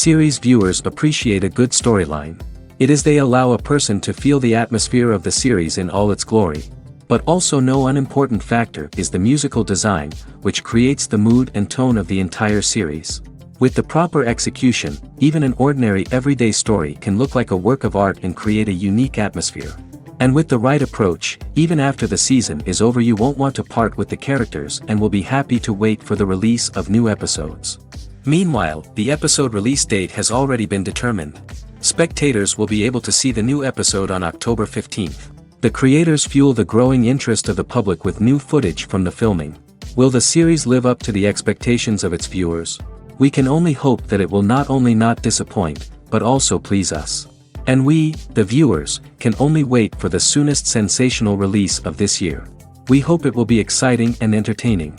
Series viewers appreciate a good storyline. It is they allow a person to feel the atmosphere of the series in all its glory. But also no unimportant factor is the musical design, which creates the mood and tone of the entire series. With the proper execution, even an ordinary everyday story can look like a work of art and create a unique atmosphere. And with the right approach, even after the season is over you won't want to part with the characters and will be happy to wait for the release of new episodes. Meanwhile, the episode release date has already been determined. Spectators will be able to see the new episode on October 15th. The creators fuel the growing interest of the public with new footage from the filming. Will the series live up to the expectations of its viewers? We can only hope that it will not only not disappoint, but also please us. And we, the viewers, can only wait for the soonest sensational release of this year. We hope it will be exciting and entertaining.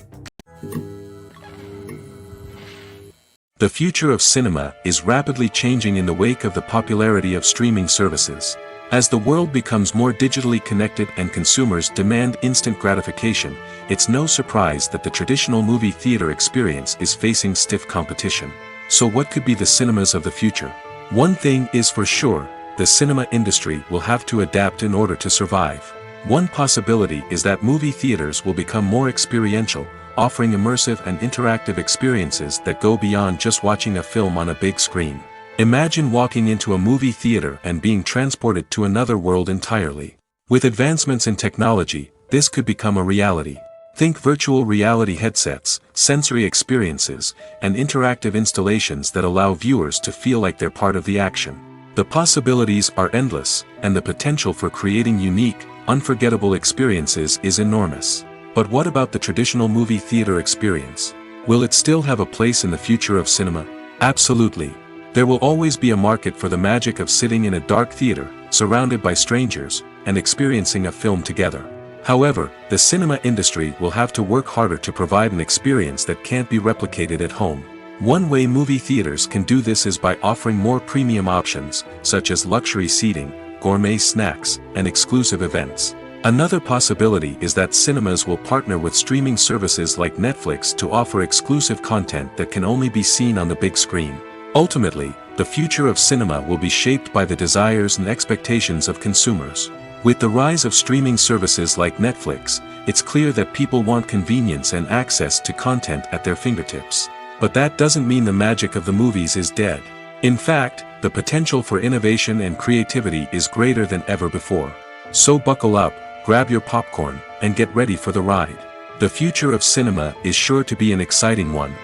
The future of cinema is rapidly changing in the wake of the popularity of streaming services. As the world becomes more digitally connected and consumers demand instant gratification, it's no surprise that the traditional movie theater experience is facing stiff competition. So what could be the cinemas of the future? One thing is for sure, the cinema industry will have to adapt in order to survive. One possibility is that movie theaters will become more experiential, offering immersive and interactive experiences that go beyond just watching a film on a big screen. Imagine walking into a movie theater and being transported to another world entirely. With advancements in technology, this could become a reality. Think virtual reality headsets, sensory experiences, and interactive installations that allow viewers to feel like they're part of the action. The possibilities are endless, and the potential for creating unique, unforgettable experiences is enormous. But what about the traditional movie theater experience? Will it still have a place in the future of cinema? Absolutely. There will always be a market for the magic of sitting in a dark theater, surrounded by strangers, and experiencing a film together. However, the cinema industry will have to work harder to provide an experience that can't be replicated at home. One way movie theaters can do this is by offering more premium options, such as luxury seating, gourmet snacks, and exclusive events. Another possibility is that cinemas will partner with streaming services like Netflix to offer exclusive content that can only be seen on the big screen. Ultimately, the future of cinema will be shaped by the desires and expectations of consumers. With the rise of streaming services like Netflix, it's clear that people want convenience and access to content at their fingertips. But that doesn't mean the magic of the movies is dead. In fact, the potential for innovation and creativity is greater than ever before. So buckle up, grab your popcorn, and get ready for the ride. The future of cinema is sure to be an exciting one.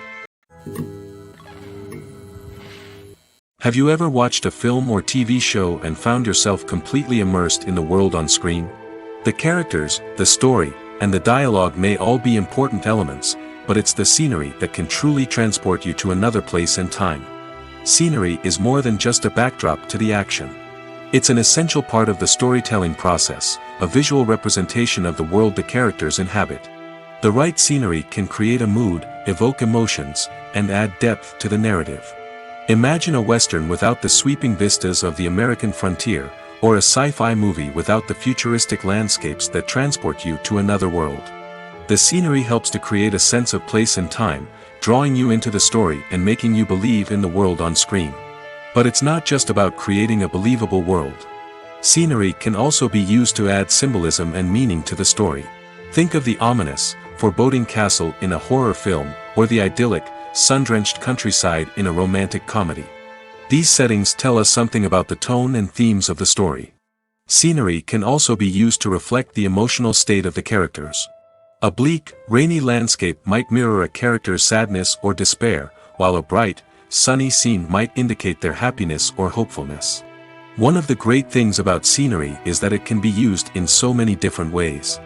Have you ever watched a film or TV show and found yourself completely immersed in the world on screen? The characters, the story, and the dialogue may all be important elements, but it's the scenery that can truly transport you to another place and time. Scenery is more than just a backdrop to the action. It's an essential part of the storytelling process, a visual representation of the world the characters inhabit. The right scenery can create a mood, evoke emotions, and add depth to the narrative. Imagine a Western without the sweeping vistas of the American frontier, or a sci-fi movie without the futuristic landscapes that transport you to another world. The scenery helps to create a sense of place and time, drawing you into the story and making you believe in the world on screen. But it's not just about creating a believable world. Scenery can also be used to add symbolism and meaning to the story. Think of the ominous, foreboding castle in a horror film, or the idyllic, sun-drenched countryside in a romantic comedy. These settings tell us something about the tone and themes of the story. Scenery can also be used to reflect the emotional state of the characters. A bleak, rainy landscape might mirror a character's sadness or despair, while a bright, sunny scene might indicate their happiness or hopefulness. One of the great things about scenery is that it can be used in so many different ways.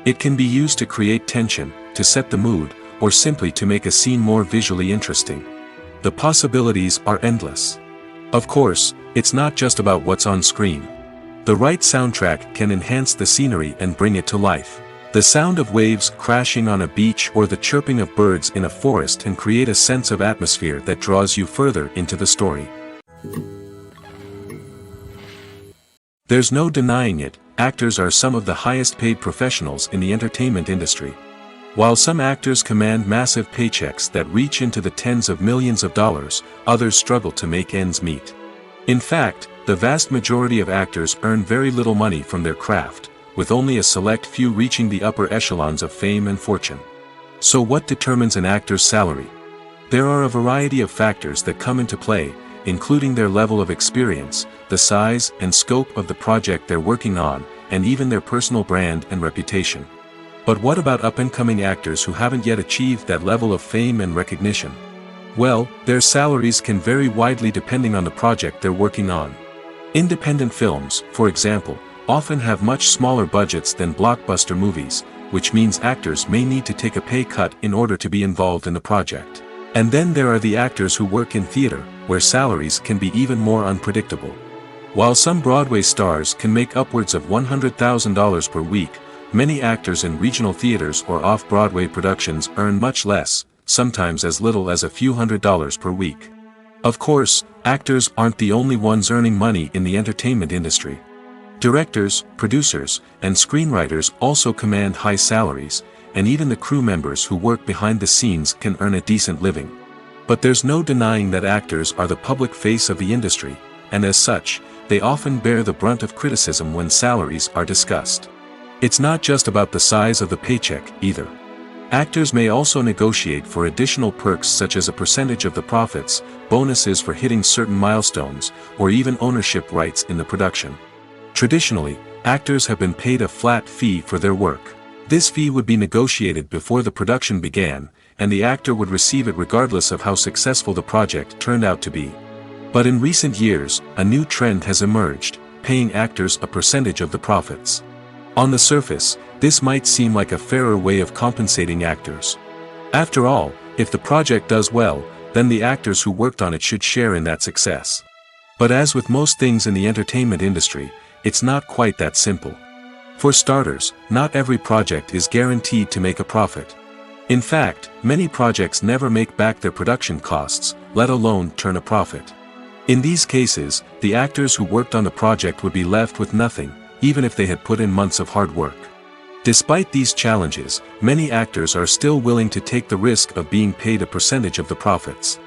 It can be used to create tension, to set the mood, or simply to make a scene more visually interesting. The possibilities are endless. Of course, it's not just about what's on screen. The right soundtrack can enhance the scenery and bring it to life. The sound of waves crashing on a beach or the chirping of birds in a forest can create a sense of atmosphere that draws you further into the story. There's no denying it, actors are some of the highest paid professionals in the entertainment industry. While some actors command massive paychecks that reach into the tens of millions of dollars, others struggle to make ends meet. In fact, the vast majority of actors earn very little money from their craft, with only a select few reaching the upper echelons of fame and fortune. So what determines an actor's salary? There are a variety of factors that come into play, including their level of experience, the size and scope of the project they're working on, and even their personal brand and reputation. But what about up-and-coming actors who haven't yet achieved that level of fame and recognition? Well, their salaries can vary widely depending on the project they're working on. Independent films, for example, often have much smaller budgets than blockbuster movies, which means actors may need to take a pay cut in order to be involved in the project. And then there are the actors who work in theater, where salaries can be even more unpredictable. While some Broadway stars can make upwards of $100,000 per week, many actors in regional theaters or off-Broadway productions earn much less, sometimes as little as a few $100s per week. Of course, actors aren't the only ones earning money in the entertainment industry. Directors, producers, and screenwriters also command high salaries, and even the crew members who work behind the scenes can earn a decent living. But there's no denying that actors are the public face of the industry, and as such, they often bear the brunt of criticism when salaries are discussed. It's not just about the size of the paycheck, either. Actors may also negotiate for additional perks such as a percentage of the profits, bonuses for hitting certain milestones, or even ownership rights in the production. Traditionally, actors have been paid a flat fee for their work. This fee would be negotiated before the production began, and the actor would receive it regardless of how successful the project turned out to be. But in recent years, a new trend has emerged, paying actors a percentage of the profits. On the surface, this might seem like a fairer way of compensating actors. After all, if the project does well, then the actors who worked on it should share in that success. But as with most things in the entertainment industry, it's not quite that simple. For starters, not every project is guaranteed to make a profit. In fact, many projects never make back their production costs, let alone turn a profit. In these cases, the actors who worked on the project would be left with nothing, even if they had put in months of hard work. Despite these challenges, many actors are still willing to take the risk of being paid a percentage of the profits.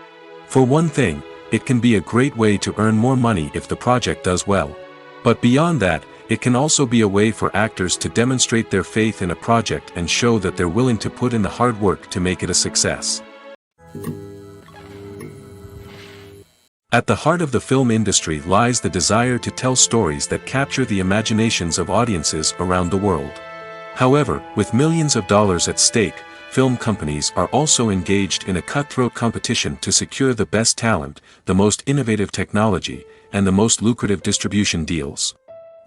For one thing, it can be a great way to earn more money if the project does well. But beyond that, it can also be a way for actors to demonstrate their faith in a project and show that they're willing to put in the hard work to make it a success. At the heart of the film industry lies the desire to tell stories that capture the imaginations of audiences around the world. However, with millions of dollars at stake, film companies are also engaged in a cutthroat competition to secure the best talent, the most innovative technology, and the most lucrative distribution deals.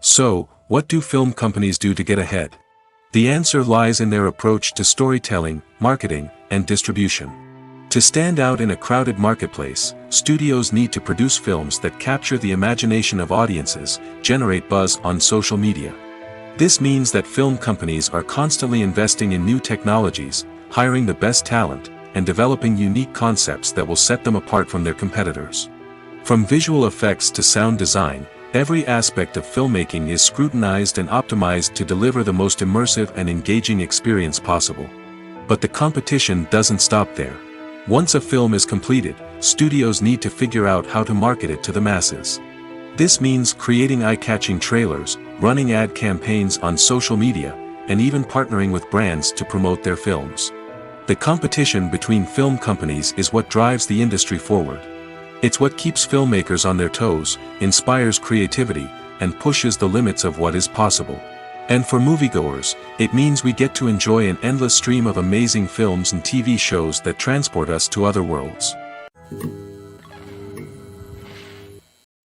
So, what do film companies do to get ahead? The answer lies in their approach to storytelling, marketing, and distribution. To stand out in a crowded marketplace, studios need to produce films that capture the imagination of audiences, generate buzz on social media. This means that film companies are constantly investing in new technologies, hiring the best talent, and developing unique concepts that will set them apart from their competitors. From visual effects to sound design, every aspect of filmmaking is scrutinized and optimized to deliver the most immersive and engaging experience possible. But the competition doesn't stop there. Once a film is completed, studios need to figure out how to market it to the masses. This means creating eye-catching trailers, running ad campaigns on social media, and even partnering with brands to promote their films. The competition between film companies is what drives the industry forward. It's what keeps filmmakers on their toes, inspires creativity, and pushes the limits of what is possible. And for moviegoers, it means we get to enjoy an endless stream of amazing films and TV shows that transport us to other worlds.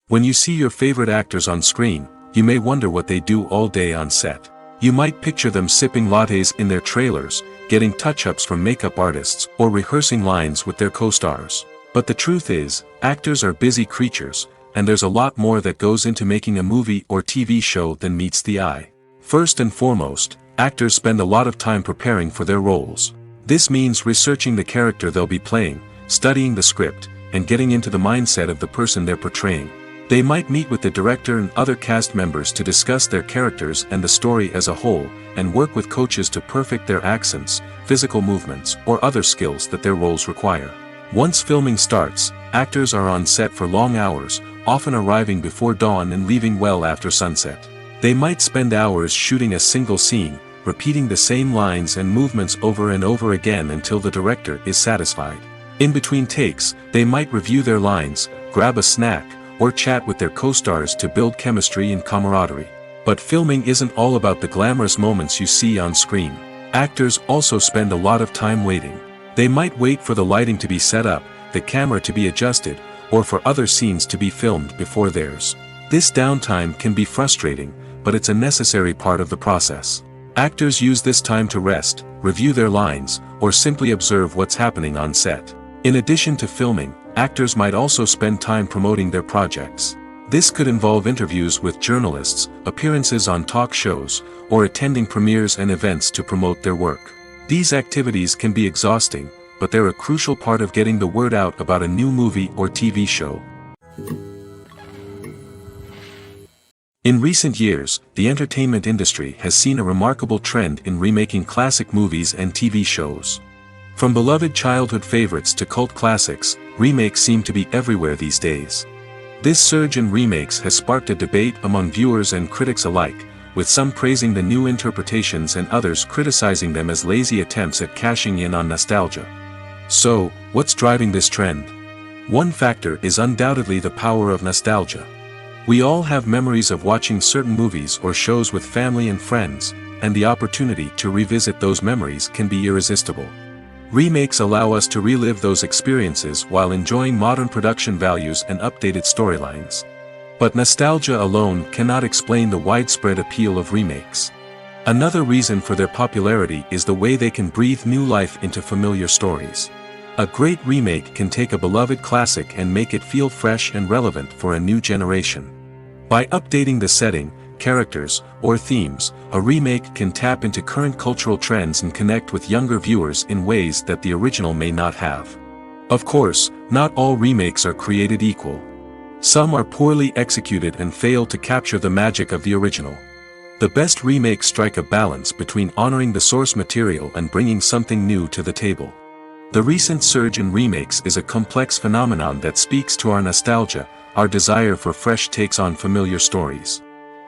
When you see your favorite actors on screen, you may wonder what they do all day on set. You might picture them sipping lattes in their trailers, getting touch-ups from makeup artists, or rehearsing lines with their co-stars. But the truth is, actors are busy creatures, and there's a lot more that goes into making a movie or TV show than meets the eye. First and foremost, actors spend a lot of time preparing for their roles. This means researching the character they'll be playing, studying the script, and getting into the mindset of the person they're portraying. They might meet with the director and other cast members to discuss their characters and the story as a whole, and work with coaches to perfect their accents, physical movements, or other skills that their roles require. Once filming starts, actors are on set for long hours, often arriving before dawn and leaving well after sunset. They might spend hours shooting a single scene, repeating the same lines and movements over and over again until the director is satisfied. In between takes, they might review their lines, grab a snack, or chat with their co-stars to build chemistry and camaraderie. But filming isn't all about the glamorous moments you see on screen. Actors also spend a lot of time waiting. They might wait for the lighting to be set up, the camera to be adjusted, or for other scenes to be filmed before theirs. This downtime can be frustrating, but it's a necessary part of the process. Actors use this time to rest, review their lines, or simply observe what's happening on set. In addition to filming, actors might also spend time promoting their projects. This could involve interviews with journalists, appearances on talk shows, or attending premieres and events to promote their work. These activities can be exhausting, but they're a crucial part of getting the word out about a new movie or TV show. In recent years, the entertainment industry has seen a remarkable trend in remaking classic movies and TV shows. From beloved childhood favorites to cult classics, remakes seem to be everywhere these days. This surge in remakes has sparked a debate among viewers and critics alike, with some praising the new interpretations and others criticizing them as lazy attempts at cashing in on nostalgia. So, what's driving this trend? One factor is undoubtedly the power of nostalgia. We all have memories of watching certain movies or shows with family and friends, and the opportunity to revisit those memories can be irresistible. Remakes allow us to relive those experiences while enjoying modern production values and updated storylines. But nostalgia alone cannot explain the widespread appeal of remakes. Another reason for their popularity is the way they can breathe new life into familiar stories. A great remake can take a beloved classic and make it feel fresh and relevant for a new generation. By updating the setting, characters, or themes, a remake can tap into current cultural trends and connect with younger viewers in ways that the original may not have. Of course, not all remakes are created equal. Some are poorly executed and fail to capture the magic of the original. The best remakes strike a balance between honoring the source material and bringing something new to the table. The recent surge in remakes is a complex phenomenon that speaks to our nostalgia, our desire for fresh takes on familiar stories.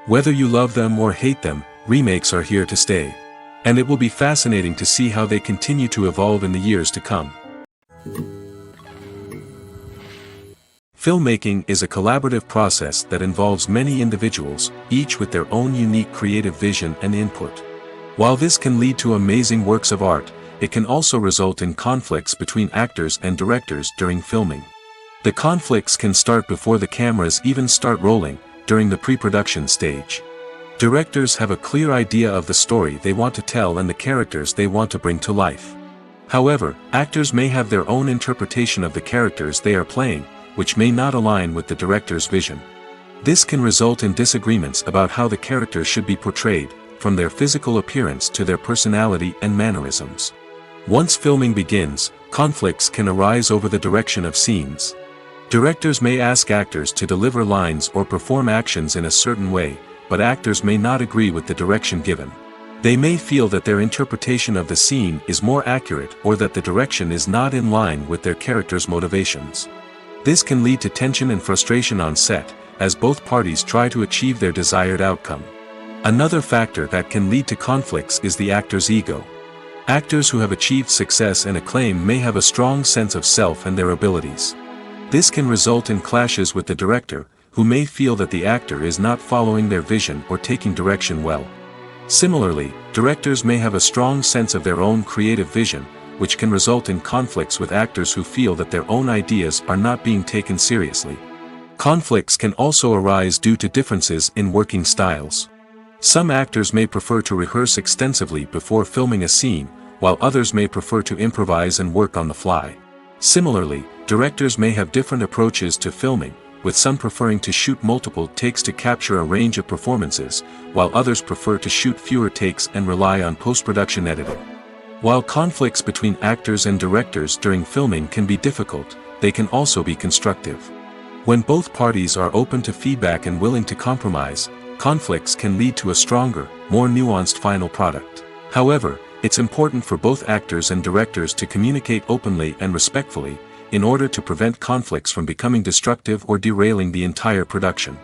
Whether you love them or hate them, remakes are here to stay. And it will be fascinating to see how they continue to evolve in the years to come. Filmmaking is a collaborative process that involves many individuals, each with their own unique creative vision and input. While this can lead to amazing works of art, it can also result in conflicts between actors and directors during filming. The conflicts can start before the cameras even start rolling, during the pre-production stage. Directors have a clear idea of the story they want to tell and the characters they want to bring to life. However, actors may have their own interpretation of the characters they are playing, which may not align with the director's vision. This can result in disagreements about how the characters should be portrayed, from their physical appearance to their personality and mannerisms. Once filming begins, conflicts can arise over the direction of scenes. Directors may ask actors to deliver lines or perform actions in a certain way, but actors may not agree with the direction given. They may feel that their interpretation of the scene is more accurate or that the direction is not in line with their character's motivations. This can lead to tension and frustration on set, as both parties try to achieve their desired outcome. Another factor that can lead to conflicts is the actor's ego. Actors who have achieved success and acclaim may have a strong sense of self and their abilities. This can result in clashes with the director, who may feel that the actor is not following their vision or taking direction well. Similarly, directors may have a strong sense of their own creative vision, which can result in conflicts with actors who feel that their own ideas are not being taken seriously. Conflicts can also arise due to differences in working styles. Some actors may prefer to rehearse extensively before filming a scene, while others may prefer to improvise and work on the fly. Similarly, directors may have different approaches to filming, with some preferring to shoot multiple takes to capture a range of performances, while others prefer to shoot fewer takes and rely on post-production editing. While conflicts between actors and directors during filming can be difficult, they can also be constructive. When both parties are open to feedback and willing to compromise, conflicts can lead to a stronger, more nuanced final product. However, It's important for both actors and directors to communicate openly and respectfully, in order to prevent conflicts from becoming destructive or derailing the entire production.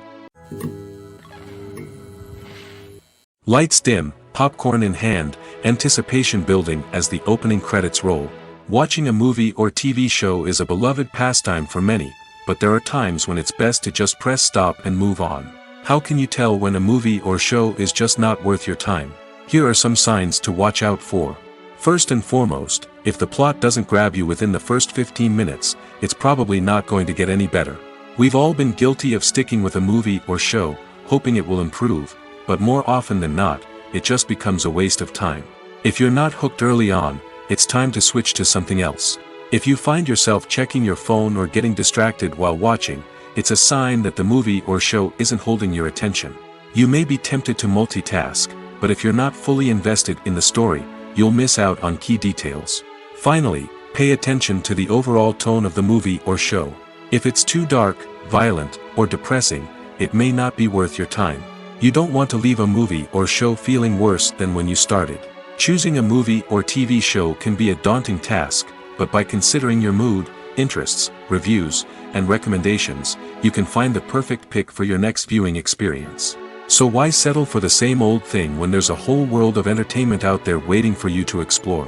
Lights dim, popcorn in hand, anticipation building as the opening credits roll. Watching a movie or TV show is a beloved pastime for many, but there are times when it's best to just press stop and move on. How can you tell when a movie or show is just not worth your time? Here are some signs to watch out for. First and foremost, if the plot doesn't grab you within the first 15 minutes, it's probably not going to get any better. We've all been guilty of sticking with a movie or show, hoping it will improve, but more often than not, it just becomes a waste of time. If you're not hooked early on, it's time to switch to something else. If you find yourself checking your phone or getting distracted while watching, it's a sign that the movie or show isn't holding your attention. You may be tempted to multitask, but if you're not fully invested in the story, you'll miss out on key details. Finally, pay attention to the overall tone of the movie or show. If it's too dark, violent, or depressing, it may not be worth your time. You don't want to leave a movie or show feeling worse than when you started. Choosing a movie or TV show can be a daunting task, but by considering your mood, interests, reviews, and recommendations, you can find the perfect pick for your next viewing experience. So why settle for the same old thing when there's a whole world of entertainment out there waiting for you to explore?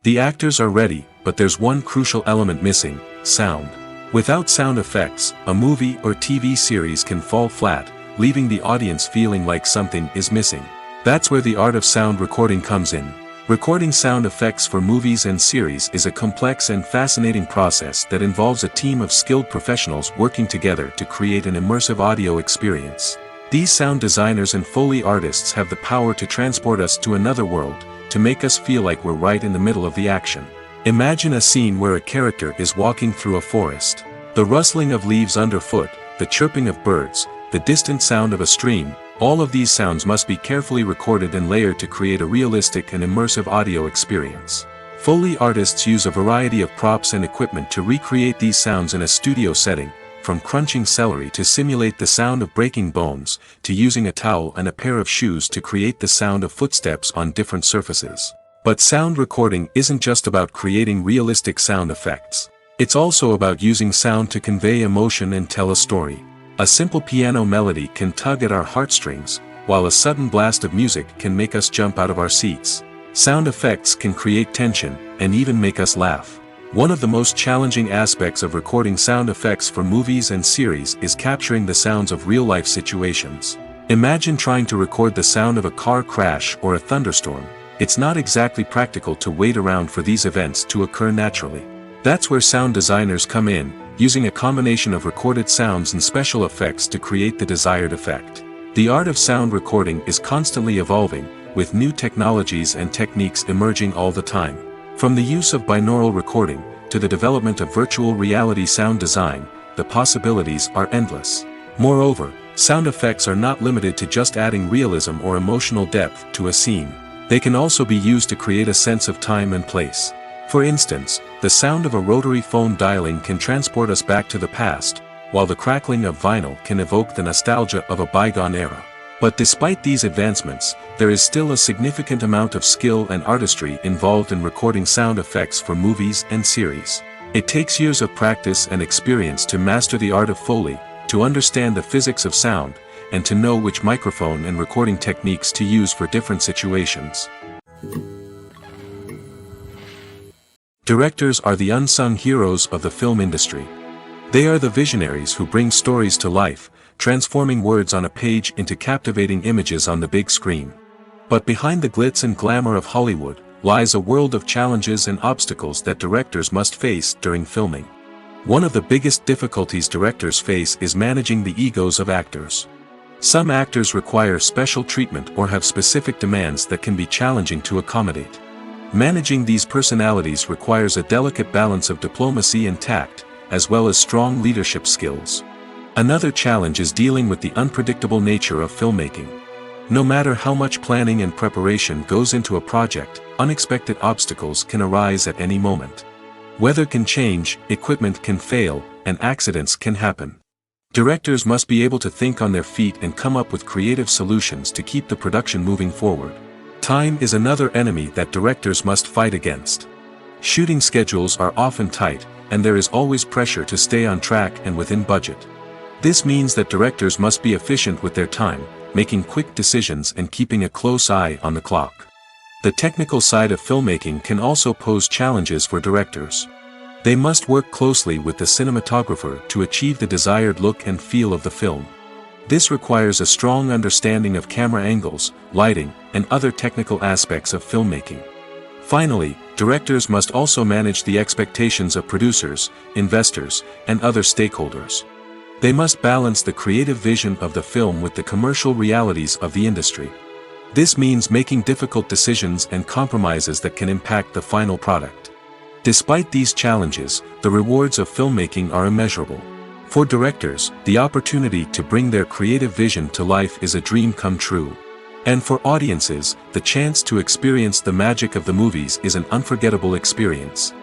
The actors are ready, but there's one crucial element missing: sound. Without sound effects, a movie or TV series can fall flat, leaving the audience feeling like something is missing. That's where the art of sound recording comes in. Recording sound effects for movies and series is a complex and fascinating process that involves a team of skilled professionals working together to create an immersive audio experience. These sound designers and Foley artists have the power to transport us to another world, to make us feel like we're right in the middle of the action. Imagine a scene where a character is walking through a forest. The rustling of leaves underfoot, the chirping of birds, the distant sound of a stream, all of these sounds must be carefully recorded and layered to create a realistic and immersive audio experience. Foley artists use a variety of props and equipment to recreate these sounds in a studio setting, from crunching celery to simulate the sound of breaking bones, to using a towel and a pair of shoes to create the sound of footsteps on different surfaces. But sound recording isn't just about creating realistic sound effects. It's also about using sound to convey emotion and tell a story. A simple piano melody can tug at our heartstrings, while a sudden blast of music can make us jump out of our seats. Sound effects can create tension, and even make us laugh. One of the most challenging aspects of recording sound effects for movies and series is capturing the sounds of real-life situations. Imagine trying to record the sound of a car crash or a thunderstorm. It's not exactly practical to wait around for these events to occur naturally. That's where sound designers come in, using a combination of recorded sounds and special effects to create the desired effect. The art of sound recording is constantly evolving, with new technologies and techniques emerging all the time. From the use of binaural recording, to the development of virtual reality sound design, the possibilities are endless. Moreover, sound effects are not limited to just adding realism or emotional depth to a scene. They can also be used to create a sense of time and place. For instance, the sound of a rotary phone dialing can transport us back to the past, while the crackling of vinyl can evoke the nostalgia of a bygone era. But despite these advancements, there is still a significant amount of skill and artistry involved in recording sound effects for movies and series. It takes years of practice and experience to master the art of Foley, to understand the physics of sound, and to know which microphone and recording techniques to use for different situations. Directors are the unsung heroes of the film industry. They are the visionaries who bring stories to life, transforming words on a page into captivating images on the big screen. But behind the glitz and glamour of Hollywood, lies a world of challenges and obstacles that directors must face during filming. One of the biggest difficulties directors face is managing the egos of actors. Some actors require special treatment or have specific demands that can be challenging to accommodate. Managing these personalities requires a delicate balance of diplomacy and tact, as well as strong leadership skills. Another challenge is dealing with the unpredictable nature of filmmaking. No matter how much planning and preparation goes into a project, unexpected obstacles can arise at any moment. Weather can change, equipment can fail, and accidents can happen. Directors must be able to think on their feet and come up with creative solutions to keep the production moving forward. Time is another enemy that directors must fight against. Shooting schedules are often tight, and there is always pressure to stay on track and within budget. This means that directors must be efficient with their time, making quick decisions and keeping a close eye on the clock. The technical side of filmmaking can also pose challenges for directors. They must work closely with the cinematographer to achieve the desired look and feel of the film. This requires a strong understanding of camera angles, lighting, and other technical aspects of filmmaking. Finally, directors must also manage the expectations of producers, investors, and other stakeholders. They must balance the creative vision of the film with the commercial realities of the industry. This means making difficult decisions and compromises that can impact the final product. Despite these challenges, the rewards of filmmaking are immeasurable. For directors, the opportunity to bring their creative vision to life is a dream come true. And for audiences, the chance to experience the magic of the movies is an unforgettable experience.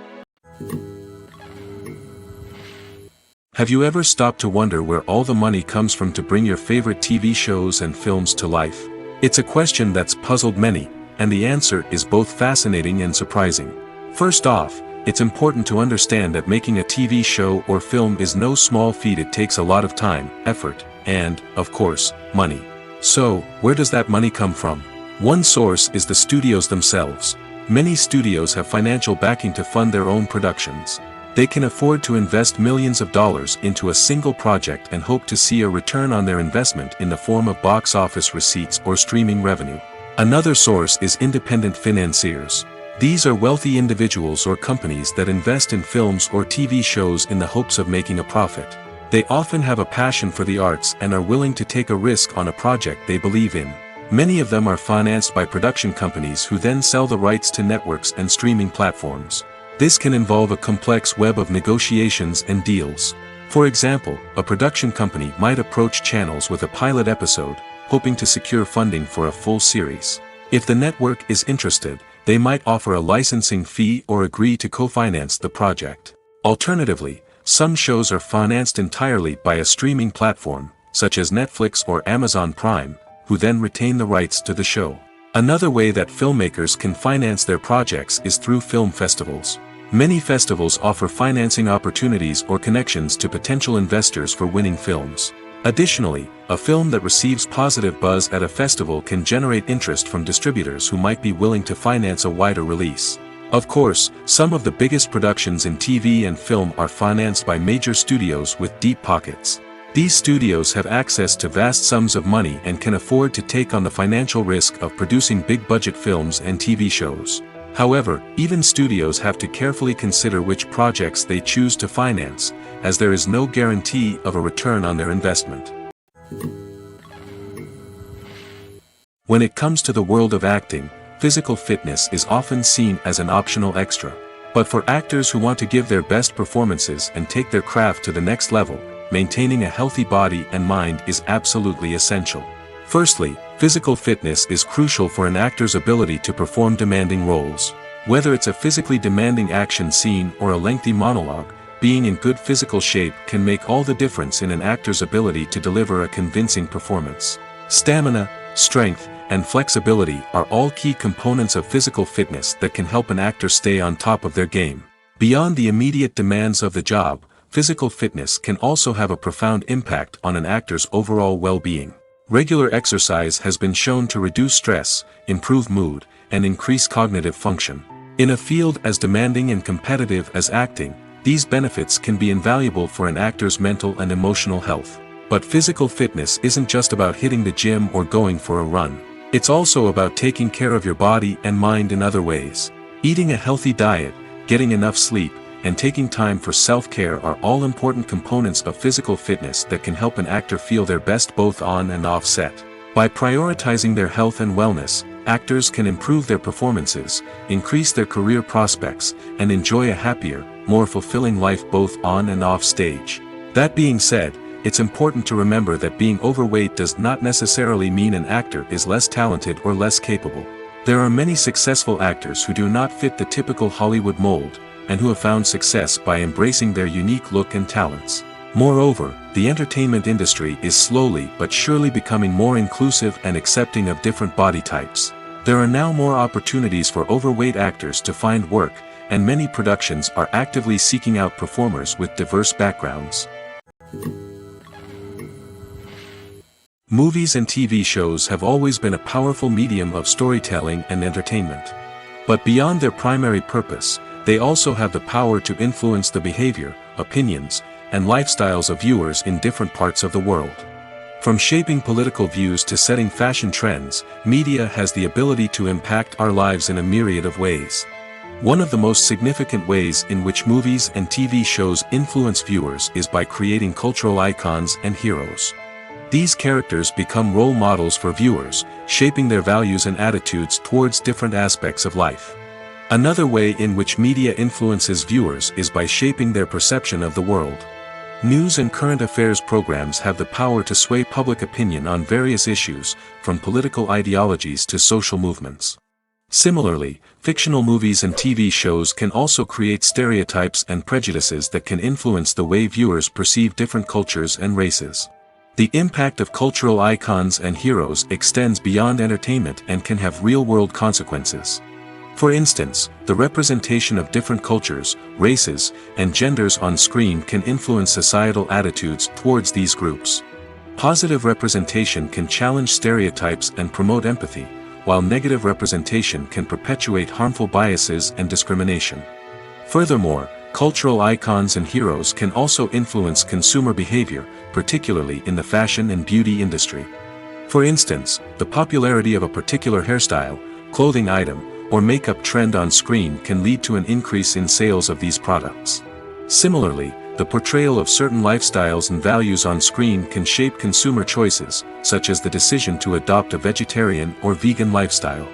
Have you ever stopped to wonder where all the money comes from to bring your favorite TV shows and films to life? It's a question that's puzzled many, and the answer is both fascinating and surprising. First off, it's important to understand that making a TV show or film is no small feat. It takes a lot of time, effort, and, of course, money. So, where does that money come from? One source is the studios themselves. Many studios have financial backing to fund their own productions. They can afford to invest millions of dollars into a single project and hope to see a return on their investment in the form of box office receipts or streaming revenue. Another source is independent financiers. These are wealthy individuals or companies that invest in films or TV shows in the hopes of making a profit. They often have a passion for the arts and are willing to take a risk on a project they believe in. Many of them are financed by production companies who then sell the rights to networks and streaming platforms. This can involve a complex web of negotiations and deals. For example, a production company might approach channels with a pilot episode, hoping to secure funding for a full series. If the network is interested, they might offer a licensing fee or agree to co-finance the project. Alternatively, some shows are financed entirely by a streaming platform, such as Netflix or Amazon Prime, who then retain the rights to the show. Another way that filmmakers can finance their projects is through film festivals. Many festivals offer financing opportunities or connections to potential investors for winning films. Additionally, a film that receives positive buzz at a festival can generate interest from distributors who might be willing to finance a wider release. Of course, some of the biggest productions in TV and film are financed by major studios with deep pockets. These studios have access to vast sums of money and can afford to take on the financial risk of producing big-budget films and TV shows. However, even studios have to carefully consider which projects they choose to finance, as there is no guarantee of a return on their investment. When it comes to the world of acting, physical fitness is often seen as an optional extra. But for actors who want to give their best performances and take their craft to the next level, maintaining a healthy body and mind is absolutely essential. Firstly, physical fitness is crucial for an actor's ability to perform demanding roles. Whether it's a physically demanding action scene or a lengthy monologue, being in good physical shape can make all the difference in an actor's ability to deliver a convincing performance. Stamina, strength, and flexibility are all key components of physical fitness that can help an actor stay on top of their game. Beyond the immediate demands of the job, physical fitness can also have a profound impact on an actor's overall well-being. Regular exercise has been shown to reduce stress, improve mood, and increase cognitive function. In a field as demanding and competitive as acting, these benefits can be invaluable for an actor's mental and emotional health. But physical fitness isn't just about hitting the gym or going for a run. It's also about taking care of your body and mind in other ways. Eating a healthy diet, getting enough sleep, and taking time for self-care are all important components of physical fitness that can help an actor feel their best both on and off set. By prioritizing their health and wellness, actors can improve their performances, increase their career prospects, and enjoy a happier, more fulfilling life both on and off stage. That being said, it's important to remember that being overweight does not necessarily mean an actor is less talented or less capable. There are many successful actors who do not fit the typical Hollywood mold, and who have found success by embracing their unique look and talents. Moreover, the entertainment industry is slowly but surely becoming more inclusive and accepting of different body types. There are now more opportunities for overweight actors to find work, and many productions are actively seeking out performers with diverse backgrounds. Movies and TV shows have always been a powerful medium of storytelling and entertainment. But beyond their primary purpose, they also have the power to influence the behavior, opinions, and lifestyles of viewers in different parts of the world. From shaping political views to setting fashion trends, media has the ability to impact our lives in a myriad of ways. One of the most significant ways in which movies and TV shows influence viewers is by creating cultural icons and heroes. These characters become role models for viewers, shaping their values and attitudes towards different aspects of life. Another way in which media influences viewers is by shaping their perception of the world. News and current affairs programs have the power to sway public opinion on various issues, from political ideologies to social movements. Similarly, fictional movies and TV shows can also create stereotypes and prejudices that can influence the way viewers perceive different cultures and races. The impact of cultural icons and heroes extends beyond entertainment and can have real-world consequences. For instance, the representation of different cultures, races, and genders on screen can influence societal attitudes towards these groups. Positive representation can challenge stereotypes and promote empathy, while negative representation can perpetuate harmful biases and discrimination. Furthermore, cultural icons and heroes can also influence consumer behavior, particularly in the fashion and beauty industry. For instance, the popularity of a particular hairstyle, clothing item, or makeup trend on screen can lead to an increase in sales of these products. Similarly, the portrayal of certain lifestyles and values on screen can shape consumer choices, such as the decision to adopt a vegetarian or vegan lifestyle.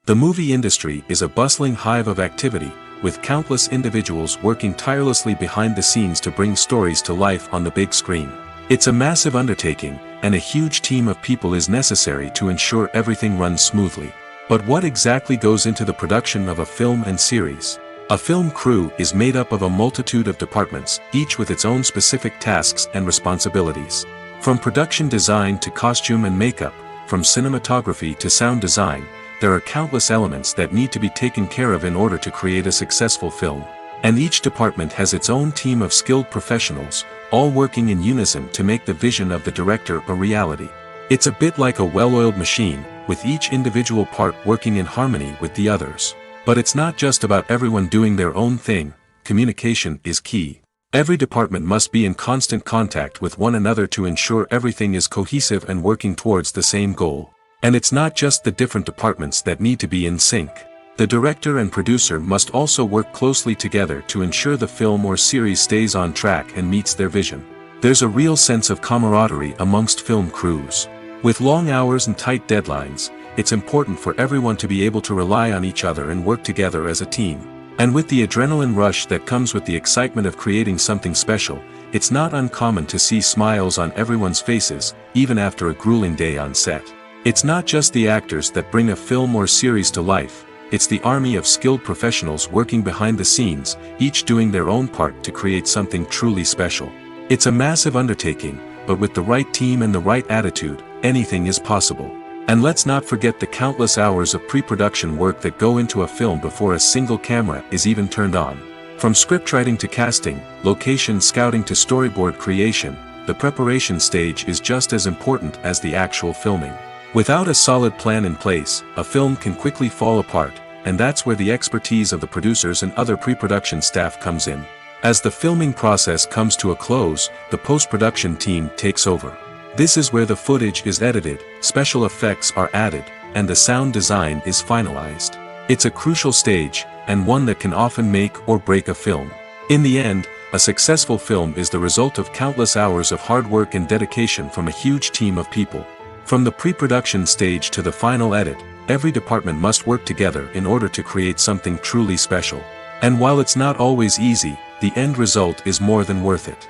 The movie industry is a bustling hive of activity, with countless individuals working tirelessly behind the scenes to bring stories to life on the big screen. It's a massive undertaking, and a huge team of people is necessary to ensure everything runs smoothly. But what exactly goes into the production of a film and series? A film crew is made up of a multitude of departments, each with its own specific tasks and responsibilities. From production design to costume and makeup, from cinematography to sound design, there are countless elements that need to be taken care of in order to create a successful film. And each department has its own team of skilled professionals, all working in unison to make the vision of the director a reality. It's a bit like a well-oiled machine, with each individual part working in harmony with the others. But it's not just about everyone doing their own thing. Communication is key. Every department must be in constant contact with one another to ensure everything is cohesive and working towards the same goal. And it's not just the different departments that need to be in sync. The director and producer must also work closely together to ensure the film or series stays on track and meets their vision. There's a real sense of camaraderie amongst film crews. With long hours and tight deadlines, it's important for everyone to be able to rely on each other and work together as a team. And with the adrenaline rush that comes with the excitement of creating something special, it's not uncommon to see smiles on everyone's faces, even after a grueling day on set. It's not just the actors that bring a film or series to life, it's the army of skilled professionals working behind the scenes, each doing their own part to create something truly special. It's a massive undertaking, but with the right team and the right attitude, anything is possible. And let's not forget the countless hours of pre-production work that go into a film before a single camera is even turned on. From scriptwriting to casting, location scouting to storyboard creation, the preparation stage is just as important as the actual filming. Without a solid plan in place, a film can quickly fall apart, and that's where the expertise of the producers and other pre-production staff comes in. As the filming process comes to a close, the post-production team takes over. This is where the footage is edited, special effects are added, and the sound design is finalized. It's a crucial stage, and one that can often make or break a film. In the end, a successful film is the result of countless hours of hard work and dedication from a huge team of people. From the pre-production stage to the final edit, every department must work together in order to create something truly special. And while it's not always easy, the end result is more than worth it.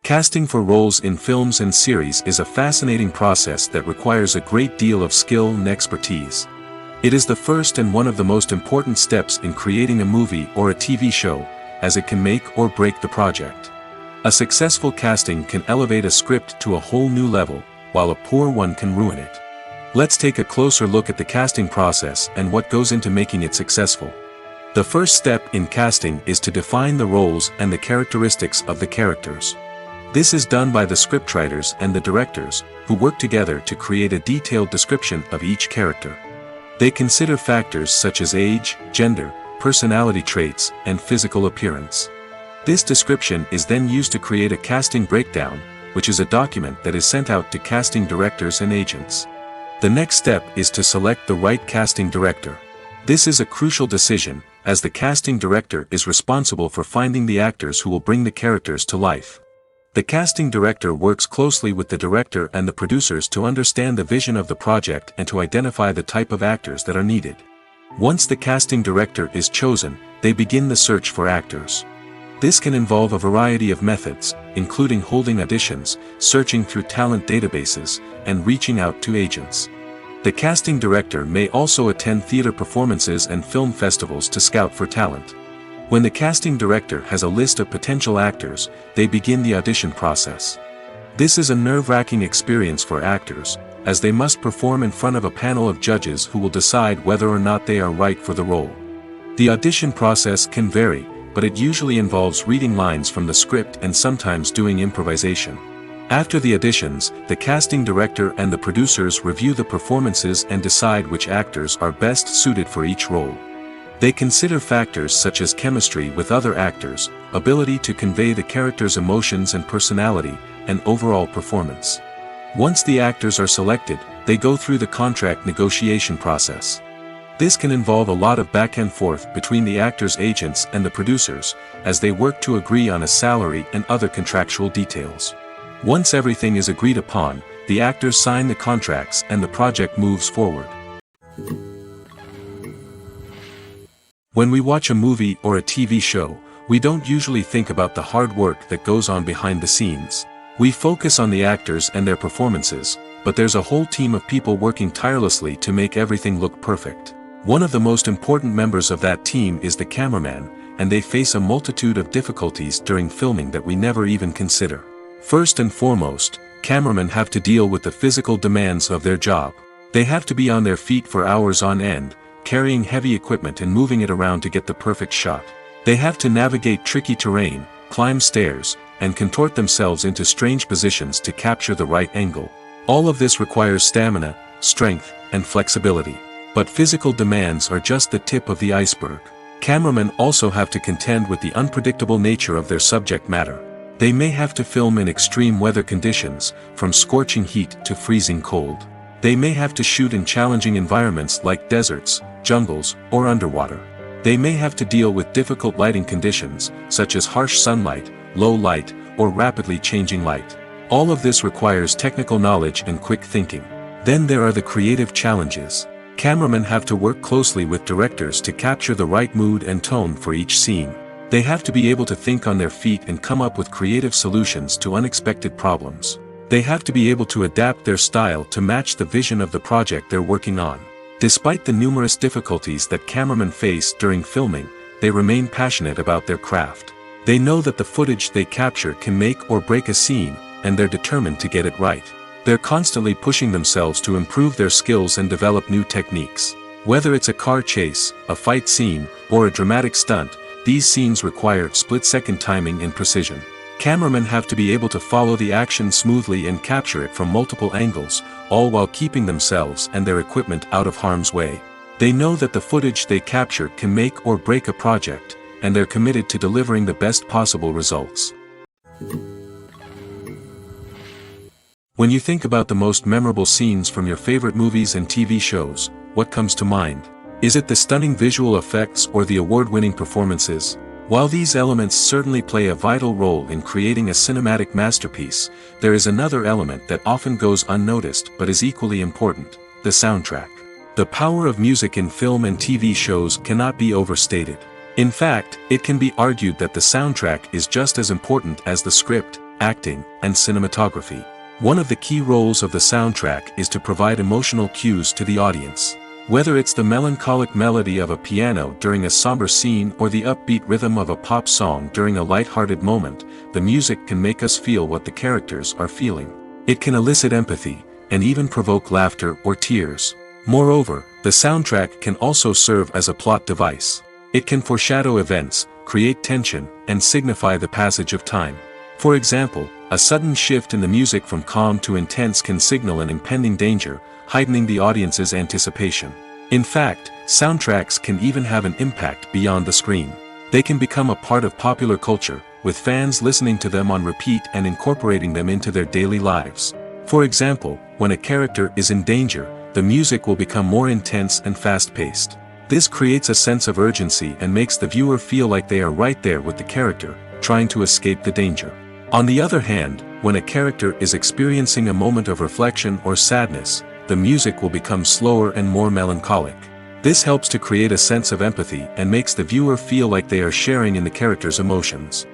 Casting for roles in films and series is a fascinating process that requires a great deal of skill and expertise. It is the first and one of the most important steps in creating a movie or a TV show, as it can make or break the project. A successful casting can elevate a script to a whole new level, while a poor one can ruin it. Let's take a closer look at the casting process and what goes into making it successful. The first step in casting is to define the roles and the characteristics of the characters. This is done by the scriptwriters and the directors, who work together to create a detailed description of each character. They consider factors such as age, gender, personality traits, and physical appearance. This description is then used to create a casting breakdown, which is a document that is sent out to casting directors and agents. The next step is to select the right casting director. This is a crucial decision, as the casting director is responsible for finding the actors who will bring the characters to life. The casting director works closely with the director and the producers to understand the vision of the project and to identify the type of actors that are needed. Once the casting director is chosen, they begin the search for actors. This can involve a variety of methods, including holding auditions, searching through talent databases, and reaching out to agents. The casting director may also attend theater performances and film festivals to scout for talent. When the casting director has a list of potential actors, they begin the audition process. This is a nerve-wracking experience for actors, as they must perform in front of a panel of judges who will decide whether or not they are right for the role. The audition process can vary, but it usually involves reading lines from the script and sometimes doing improvisation. After the auditions, the casting director and the producers review the performances and decide which actors are best suited for each role. They consider factors such as chemistry with other actors, ability to convey the character's emotions and personality, and overall performance. Once the actors are selected, they go through the contract negotiation process. This can involve a lot of back and forth between the actors' agents and the producers, as they work to agree on a salary and other contractual details. Once everything is agreed upon, the actors sign the contracts and the project moves forward. When we watch a movie or a TV show, we don't usually think about the hard work that goes on behind the scenes. We focus on the actors and their performances, but there's a whole team of people working tirelessly to make everything look perfect. One of the most important members of that team is the cameraman, and they face a multitude of difficulties during filming that we never even consider. First and foremost, cameramen have to deal with the physical demands of their job. They have to be on their feet for hours on end, carrying heavy equipment and moving it around to get the perfect shot. They have to navigate tricky terrain, climb stairs, and contort themselves into strange positions to capture the right angle. All of this requires stamina, strength, and flexibility. But physical demands are just the tip of the iceberg. Cameramen also have to contend with the unpredictable nature of their subject matter. They may have to film in extreme weather conditions, from scorching heat to freezing cold. They may have to shoot in challenging environments like deserts, jungles, or underwater. They may have to deal with difficult lighting conditions, such as harsh sunlight, low light, or rapidly changing light. All of this requires technical knowledge and quick thinking. Then there are the creative challenges. Cameramen have to work closely with directors to capture the right mood and tone for each scene. They have to be able to think on their feet and come up with creative solutions to unexpected problems. They have to be able to adapt their style to match the vision of the project they're working on. Despite the numerous difficulties that cameramen face during filming, they remain passionate about their craft. They know that the footage they capture can make or break a scene, and they're determined to get it right. They're constantly pushing themselves to improve their skills and develop new techniques. Whether it's a car chase, a fight scene, or a dramatic stunt, these scenes require split-second timing and precision. Cameramen have to be able to follow the action smoothly and capture it from multiple angles, all while keeping themselves and their equipment out of harm's way. They know that the footage they capture can make or break a project, and they're committed to delivering the best possible results. When you think about the most memorable scenes from your favorite movies and TV shows, what comes to mind? Is it the stunning visual effects or the award-winning performances? While these elements certainly play a vital role in creating a cinematic masterpiece, there is another element that often goes unnoticed but is equally important: the soundtrack. The power of music in film and TV shows cannot be overstated. In fact, it can be argued that the soundtrack is just as important as the script, acting, and cinematography. One of the key roles of the soundtrack is to provide emotional cues to the audience. Whether it's the melancholic melody of a piano during a somber scene or the upbeat rhythm of a pop song during a light-hearted moment, the music can make us feel what the characters are feeling. It can elicit empathy, and even provoke laughter or tears. Moreover, the soundtrack can also serve as a plot device. It can foreshadow events, create tension, and signify the passage of time. For example, a sudden shift in the music from calm to intense can signal an impending danger, heightening the audience's anticipation. In fact, soundtracks can even have an impact beyond the screen. They can become a part of popular culture, with fans listening to them on repeat and incorporating them into their daily lives. For example, when a character is in danger, the music will become more intense and fast-paced. This creates a sense of urgency and makes the viewer feel like they are right there with the character, trying to escape the danger. On the other hand, when a character is experiencing a moment of reflection or sadness, the music will become slower and more melancholic. This helps to create a sense of empathy and makes the viewer feel like they are sharing in the character's emotions.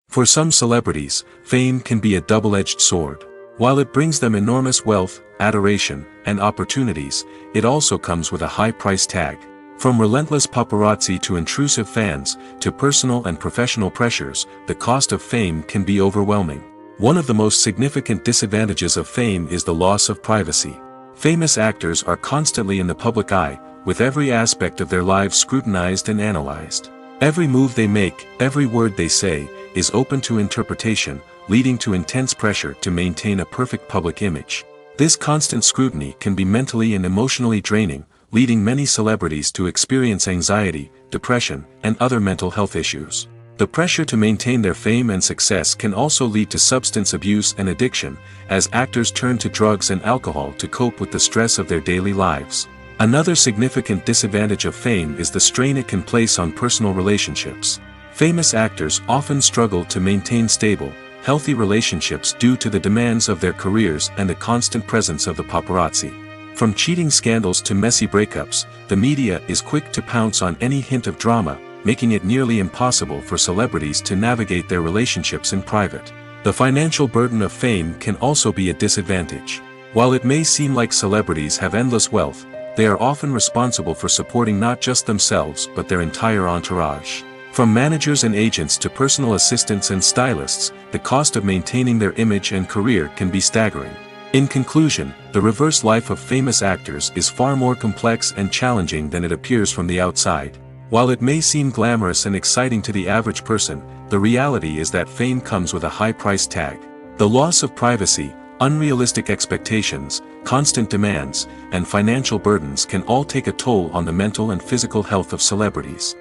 For some celebrities, fame can be a double-edged sword. While it brings them enormous wealth, adoration, and opportunities, it also comes with a high price tag. From relentless paparazzi to intrusive fans, to personal and professional pressures, the cost of fame can be overwhelming. One of the most significant disadvantages of fame is the loss of privacy. Famous actors are constantly in the public eye, with every aspect of their lives scrutinized and analyzed. Every move they make, every word they say, is open to interpretation, leading to intense pressure to maintain a perfect public image. This constant scrutiny can be mentally and emotionally draining, leading many celebrities to experience anxiety, depression, and other mental health issues. The pressure to maintain their fame and success can also lead to substance abuse and addiction, as actors turn to drugs and alcohol to cope with the stress of their daily lives. Another significant disadvantage of fame is the strain it can place on personal relationships. Famous actors often struggle to maintain stable, healthy relationships due to the demands of their careers and the constant presence of the paparazzi. From cheating scandals to messy breakups, the media is quick to pounce on any hint of drama, making it nearly impossible for celebrities to navigate their relationships in private. The financial burden of fame can also be a disadvantage. While it may seem like celebrities have endless wealth, they are often responsible for supporting not just themselves but their entire entourage. From managers and agents to personal assistants and stylists, the cost of maintaining their image and career can be staggering. In conclusion, the reverse life of famous actors is far more complex and challenging than it appears from the outside. While it may seem glamorous and exciting to the average person, the reality is that fame comes with a high price tag. The loss of privacy, unrealistic expectations, constant demands, and financial burdens can all take a toll on the mental and physical health of celebrities.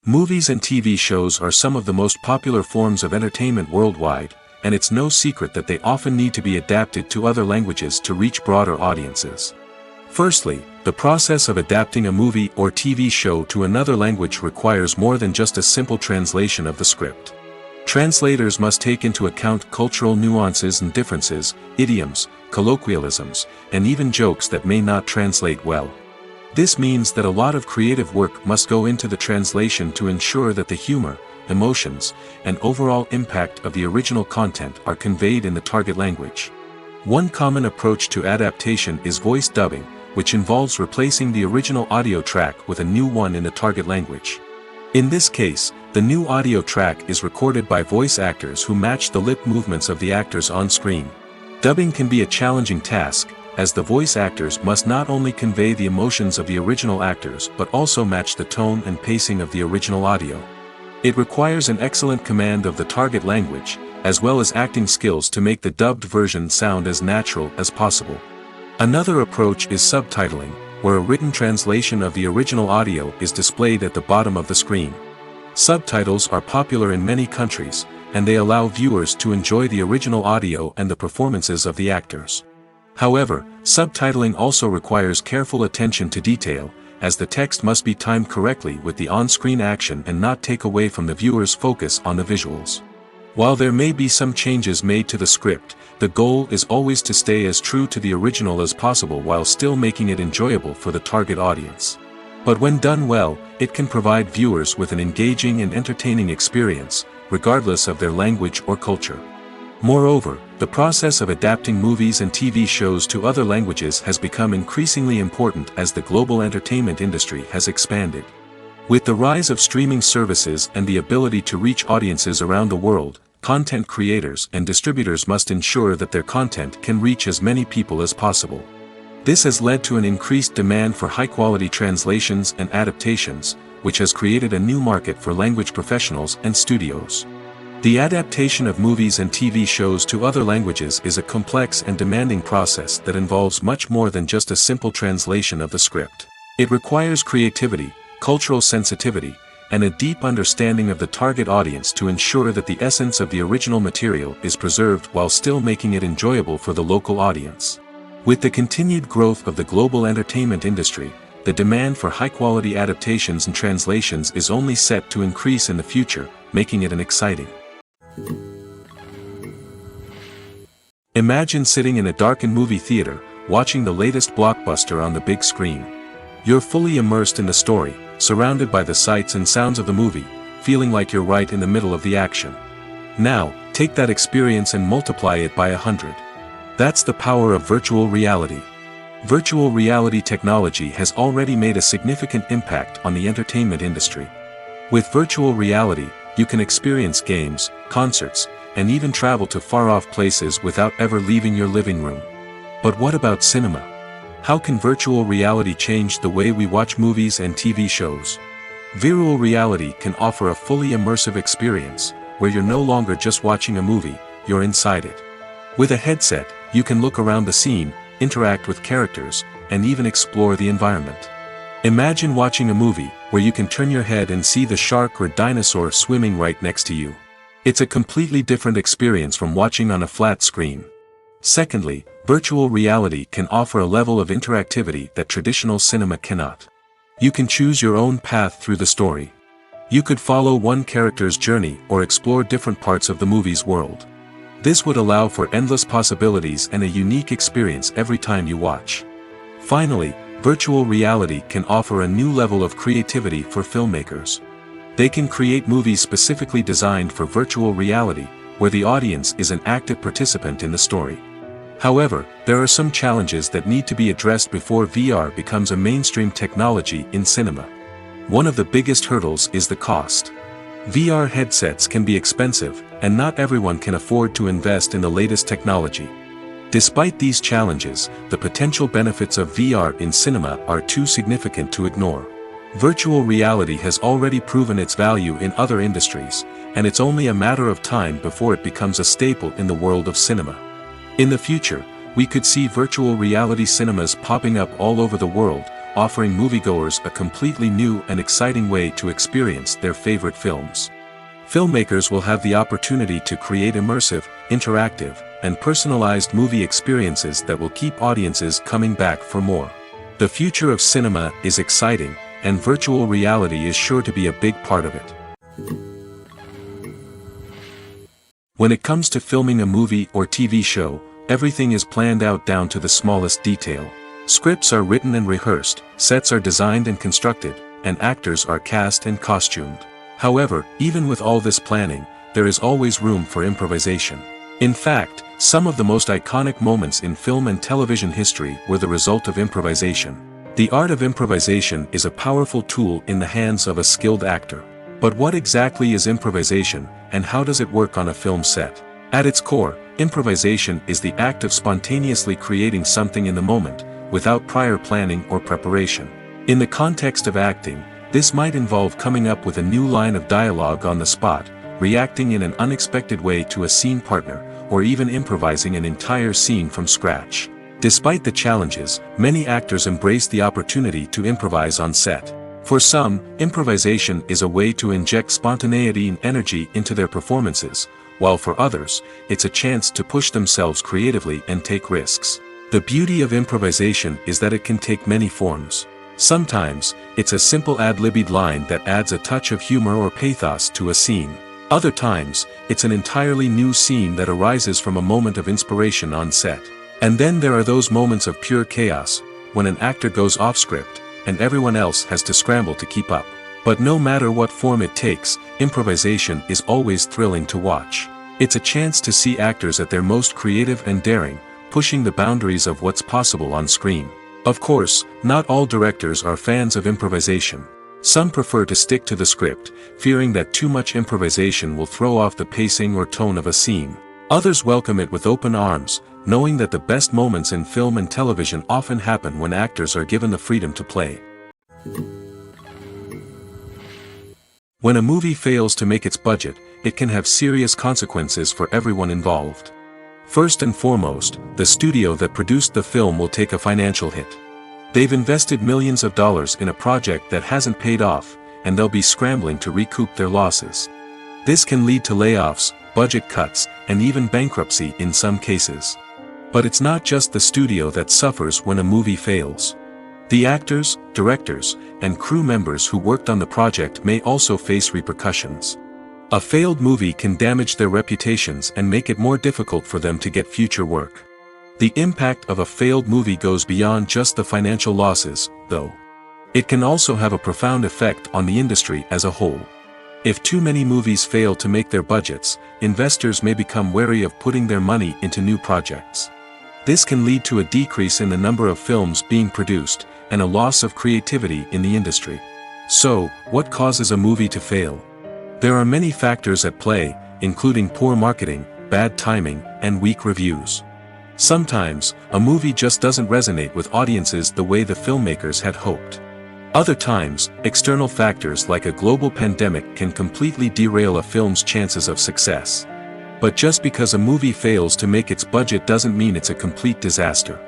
Movies and TV shows are some of the most popular forms of entertainment worldwide, and it's no secret that they often need to be adapted to other languages to reach broader audiences. Firstly, the process of adapting a movie or TV show to another language requires more than just a simple translation of the script. Translators must take into account cultural nuances and differences, idioms, colloquialisms, and even jokes that may not translate well. This means that a lot of creative work must go into the translation to ensure that the humor, emotions, and overall impact of the original content are conveyed in the target language. One common approach to adaptation is voice dubbing, which involves replacing the original audio track with a new one in the target language. In this case, the new audio track is recorded by voice actors who match the lip movements of the actors on screen. Dubbing can be a challenging task, as the voice actors must not only convey the emotions of the original actors but also match the tone and pacing of the original audio. It requires an excellent command of the target language, as well as acting skills to make the dubbed version sound as natural as possible. Another approach is subtitling, where a written translation of the original audio is displayed at the bottom of the screen. Subtitles are popular in many countries, and they allow viewers to enjoy the original audio and the performances of the actors. However, subtitling also requires careful attention to detail, as the text must be timed correctly with the on-screen action and not take away from the viewer's focus on the visuals. While there may be some changes made to the script, the goal is always to stay as true to the original as possible while still making it enjoyable for the target audience. But when done well, it can provide viewers with an engaging and entertaining experience, regardless of their language or culture. Moreover, The process of adapting movies and TV shows to other languages has become increasingly important as the global entertainment industry has expanded. With the rise of streaming services and the ability to reach audiences around the world, content creators and distributors must ensure that their content can reach as many people as possible. This has led to an increased demand for high-quality translations and adaptations, which has created a new market for language professionals and studios. The adaptation of movies and TV shows to other languages is a complex and demanding process that involves much more than just a simple translation of the script. It requires creativity, cultural sensitivity, and a deep understanding of the target audience to ensure that the essence of the original material is preserved while still making it enjoyable for the local audience. With the continued growth of the global entertainment industry, the demand for high-quality adaptations and translations is only set to increase in the future, making it exciting. Imagine sitting in a darkened movie theater, watching the latest blockbuster on the big screen. You're fully immersed in the story, surrounded by the sights and sounds of the movie, feeling like you're right in the middle of the action. Now, take that experience and multiply it by 100. That's the power of virtual reality. Virtual reality technology has already made a significant impact on the entertainment industry. With virtual reality, you can experience games, concerts, and even travel to far-off places without ever leaving your living room. But what about cinema? How can virtual reality change the way we watch movies and TV shows? Virtual reality can offer a fully immersive experience, where you're no longer just watching a movie, you're inside it. With a headset, you can look around the scene, interact with characters, and even explore the environment. Imagine watching a movie, where you can turn your head and see the shark or dinosaur swimming right next to you. It's a completely different experience from watching on a flat screen. Secondly, virtual reality can offer a level of interactivity that traditional cinema cannot. You can choose your own path through the story. You could follow one character's journey or explore different parts of the movie's world. This would allow for endless possibilities and a unique experience every time you watch. Finally, virtual reality can offer a new level of creativity for filmmakers. They can create movies specifically designed for virtual reality, where the audience is an active participant in the story. However, there are some challenges that need to be addressed before VR becomes a mainstream technology in cinema. One of the biggest hurdles is the cost. VR headsets can be expensive, and not everyone can afford to invest in the latest technology. Despite these challenges, the potential benefits of VR in cinema are too significant to ignore. Virtual reality has already proven its value in other industries, and it's only a matter of time before it becomes a staple in the world of cinema. In the future, we could see virtual reality cinemas popping up all over the world, offering moviegoers a completely new and exciting way to experience their favorite films. Filmmakers will have the opportunity to create immersive, interactive, and personalized movie experiences that will keep audiences coming back for more. The future of cinema is exciting, and virtual reality is sure to be a big part of it. When it comes to filming a movie or TV show, everything is planned out down to the smallest detail. Scripts are written and rehearsed, sets are designed and constructed, and actors are cast and costumed. However, even with all this planning, there is always room for improvisation. In fact, some of the most iconic moments in film and television history were the result of improvisation. The art of improvisation is a powerful tool in the hands of a skilled actor. But what exactly is improvisation, and how does it work on a film set? At its core, improvisation is the act of spontaneously creating something in the moment, without prior planning or preparation. In the context of acting, this might involve coming up with a new line of dialogue on the spot, reacting in an unexpected way to a scene partner, or even improvising an entire scene from scratch. Despite the challenges, many actors embrace the opportunity to improvise on set. For some, improvisation is a way to inject spontaneity and energy into their performances, while for others, it's a chance to push themselves creatively and take risks. The beauty of improvisation is that it can take many forms. Sometimes, it's a simple ad-libbed line that adds a touch of humor or pathos to a scene. Other times, it's an entirely new scene that arises from a moment of inspiration on set. And then there are those moments of pure chaos, when an actor goes off script, and everyone else has to scramble to keep up. But no matter what form it takes, improvisation is always thrilling to watch. It's a chance to see actors at their most creative and daring, pushing the boundaries of what's possible on screen. Of course, not all directors are fans of improvisation. Some prefer to stick to the script, fearing that too much improvisation will throw off the pacing or tone of a scene. Others welcome it with open arms, knowing that the best moments in film and television often happen when actors are given the freedom to play. When a movie fails to make its budget, it can have serious consequences for everyone involved. First and foremost, the studio that produced the film will take a financial hit. They've invested millions of dollars in a project that hasn't paid off, and they'll be scrambling to recoup their losses. This can lead to layoffs, budget cuts, and even bankruptcy in some cases. But it's not just the studio that suffers when a movie fails. The actors, directors, and crew members who worked on the project may also face repercussions. A failed movie can damage their reputations and make it more difficult for them to get future work. The impact of a failed movie goes beyond just the financial losses, though. It can also have a profound effect on the industry as a whole. If too many movies fail to make their budgets, investors may become wary of putting their money into new projects. This can lead to a decrease in the number of films being produced, and a loss of creativity in the industry. So, what causes a movie to fail? There are many factors at play, including poor marketing, bad timing, and weak reviews. Sometimes, a movie just doesn't resonate with audiences the way the filmmakers had hoped. Other times, external factors like a global pandemic can completely derail a film's chances of success. But just because a movie fails to make its budget doesn't mean it's a complete disaster.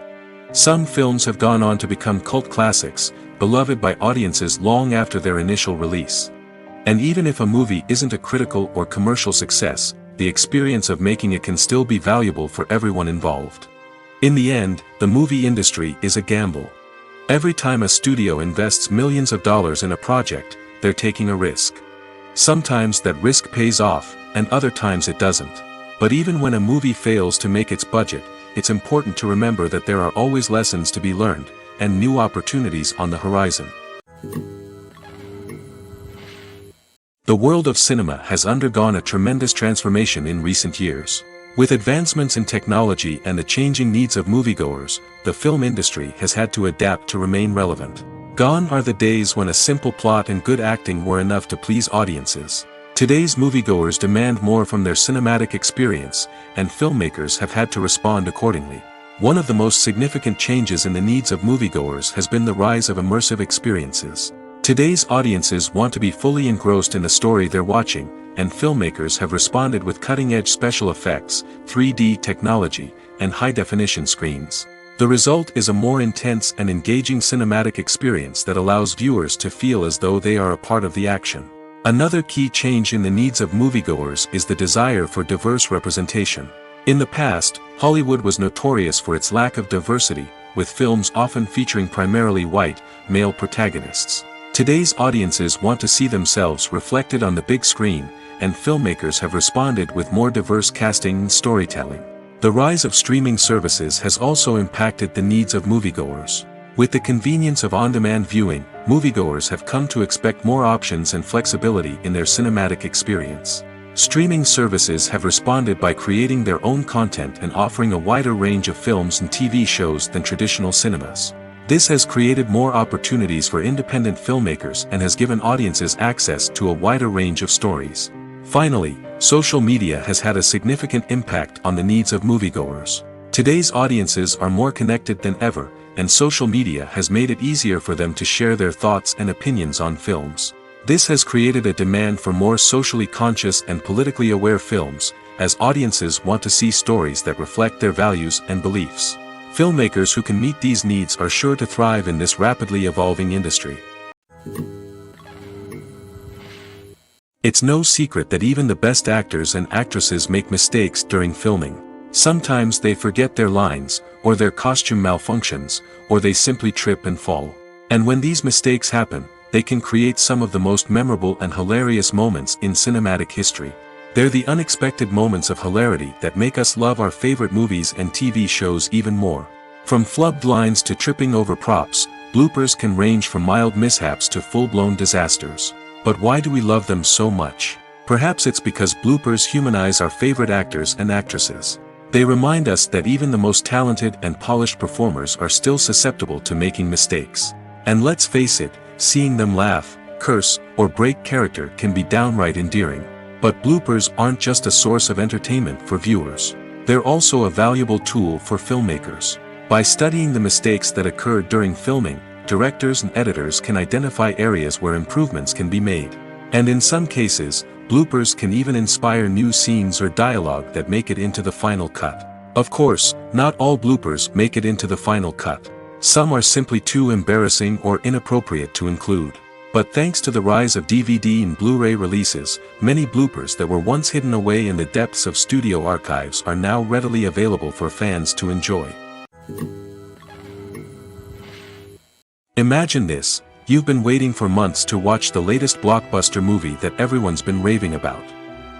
Some films have gone on to become cult classics, beloved by audiences long after their initial release. And even if a movie isn't a critical or commercial success, the experience of making it can still be valuable for everyone involved. In the end, the movie industry is a gamble. Every time a studio invests millions of dollars in a project, they're taking a risk. Sometimes that risk pays off, and other times it doesn't. But even when a movie fails to make its budget, it's important to remember that there are always lessons to be learned, and new opportunities on the horizon. The world of cinema has undergone a tremendous transformation in recent years. With advancements in technology and the changing needs of moviegoers, the film industry has had to adapt to remain relevant. Gone are the days when a simple plot and good acting were enough to please audiences. Today's moviegoers demand more from their cinematic experience, and filmmakers have had to respond accordingly. One of the most significant changes in the needs of moviegoers has been the rise of immersive experiences. Today's audiences want to be fully engrossed in the story they're watching, and filmmakers have responded with cutting-edge special effects, 3D technology, and high-definition screens. The result is a more intense and engaging cinematic experience that allows viewers to feel as though they are a part of the action. Another key change in the needs of moviegoers is the desire for diverse representation. In the past, Hollywood was notorious for its lack of diversity, with films often featuring primarily white, male protagonists. Today's audiences want to see themselves reflected on the big screen, and filmmakers have responded with more diverse casting and storytelling. The rise of streaming services has also impacted the needs of moviegoers. With the convenience of on-demand viewing, moviegoers have come to expect more options and flexibility in their cinematic experience. Streaming services have responded by creating their own content and offering a wider range of films and TV shows than traditional cinemas. This has created more opportunities for independent filmmakers and has given audiences access to a wider range of stories. Finally, social media has had a significant impact on the needs of moviegoers. Today's audiences are more connected than ever, and social media has made it easier for them to share their thoughts and opinions on films. This has created a demand for more socially conscious and politically aware films, as audiences want to see stories that reflect their values and beliefs. Filmmakers who can meet these needs are sure to thrive in this rapidly evolving industry. It's no secret that even the best actors and actresses make mistakes during filming. Sometimes they forget their lines, or their costume malfunctions, or they simply trip and fall. And when these mistakes happen, they can create some of the most memorable and hilarious moments in cinematic history. They're the unexpected moments of hilarity that make us love our favorite movies and TV shows even more. From flubbed lines to tripping over props, bloopers can range from mild mishaps to full-blown disasters. But why do we love them so much? Perhaps it's because bloopers humanize our favorite actors and actresses. They remind us that even the most talented and polished performers are still susceptible to making mistakes. And let's face it, seeing them laugh, curse, or break character can be downright endearing. But bloopers aren't just a source of entertainment for viewers. They're also a valuable tool for filmmakers. By studying the mistakes that occurred during filming, directors and editors can identify areas where improvements can be made. And in some cases, bloopers can even inspire new scenes or dialogue that make it into the final cut. Of course, not all bloopers make it into the final cut. Some are simply too embarrassing or inappropriate to include. But thanks to the rise of DVD and Blu-ray releases, many bloopers that were once hidden away in the depths of studio archives are now readily available for fans to enjoy. Imagine this. You've been waiting for months to watch the latest blockbuster movie that everyone's been raving about.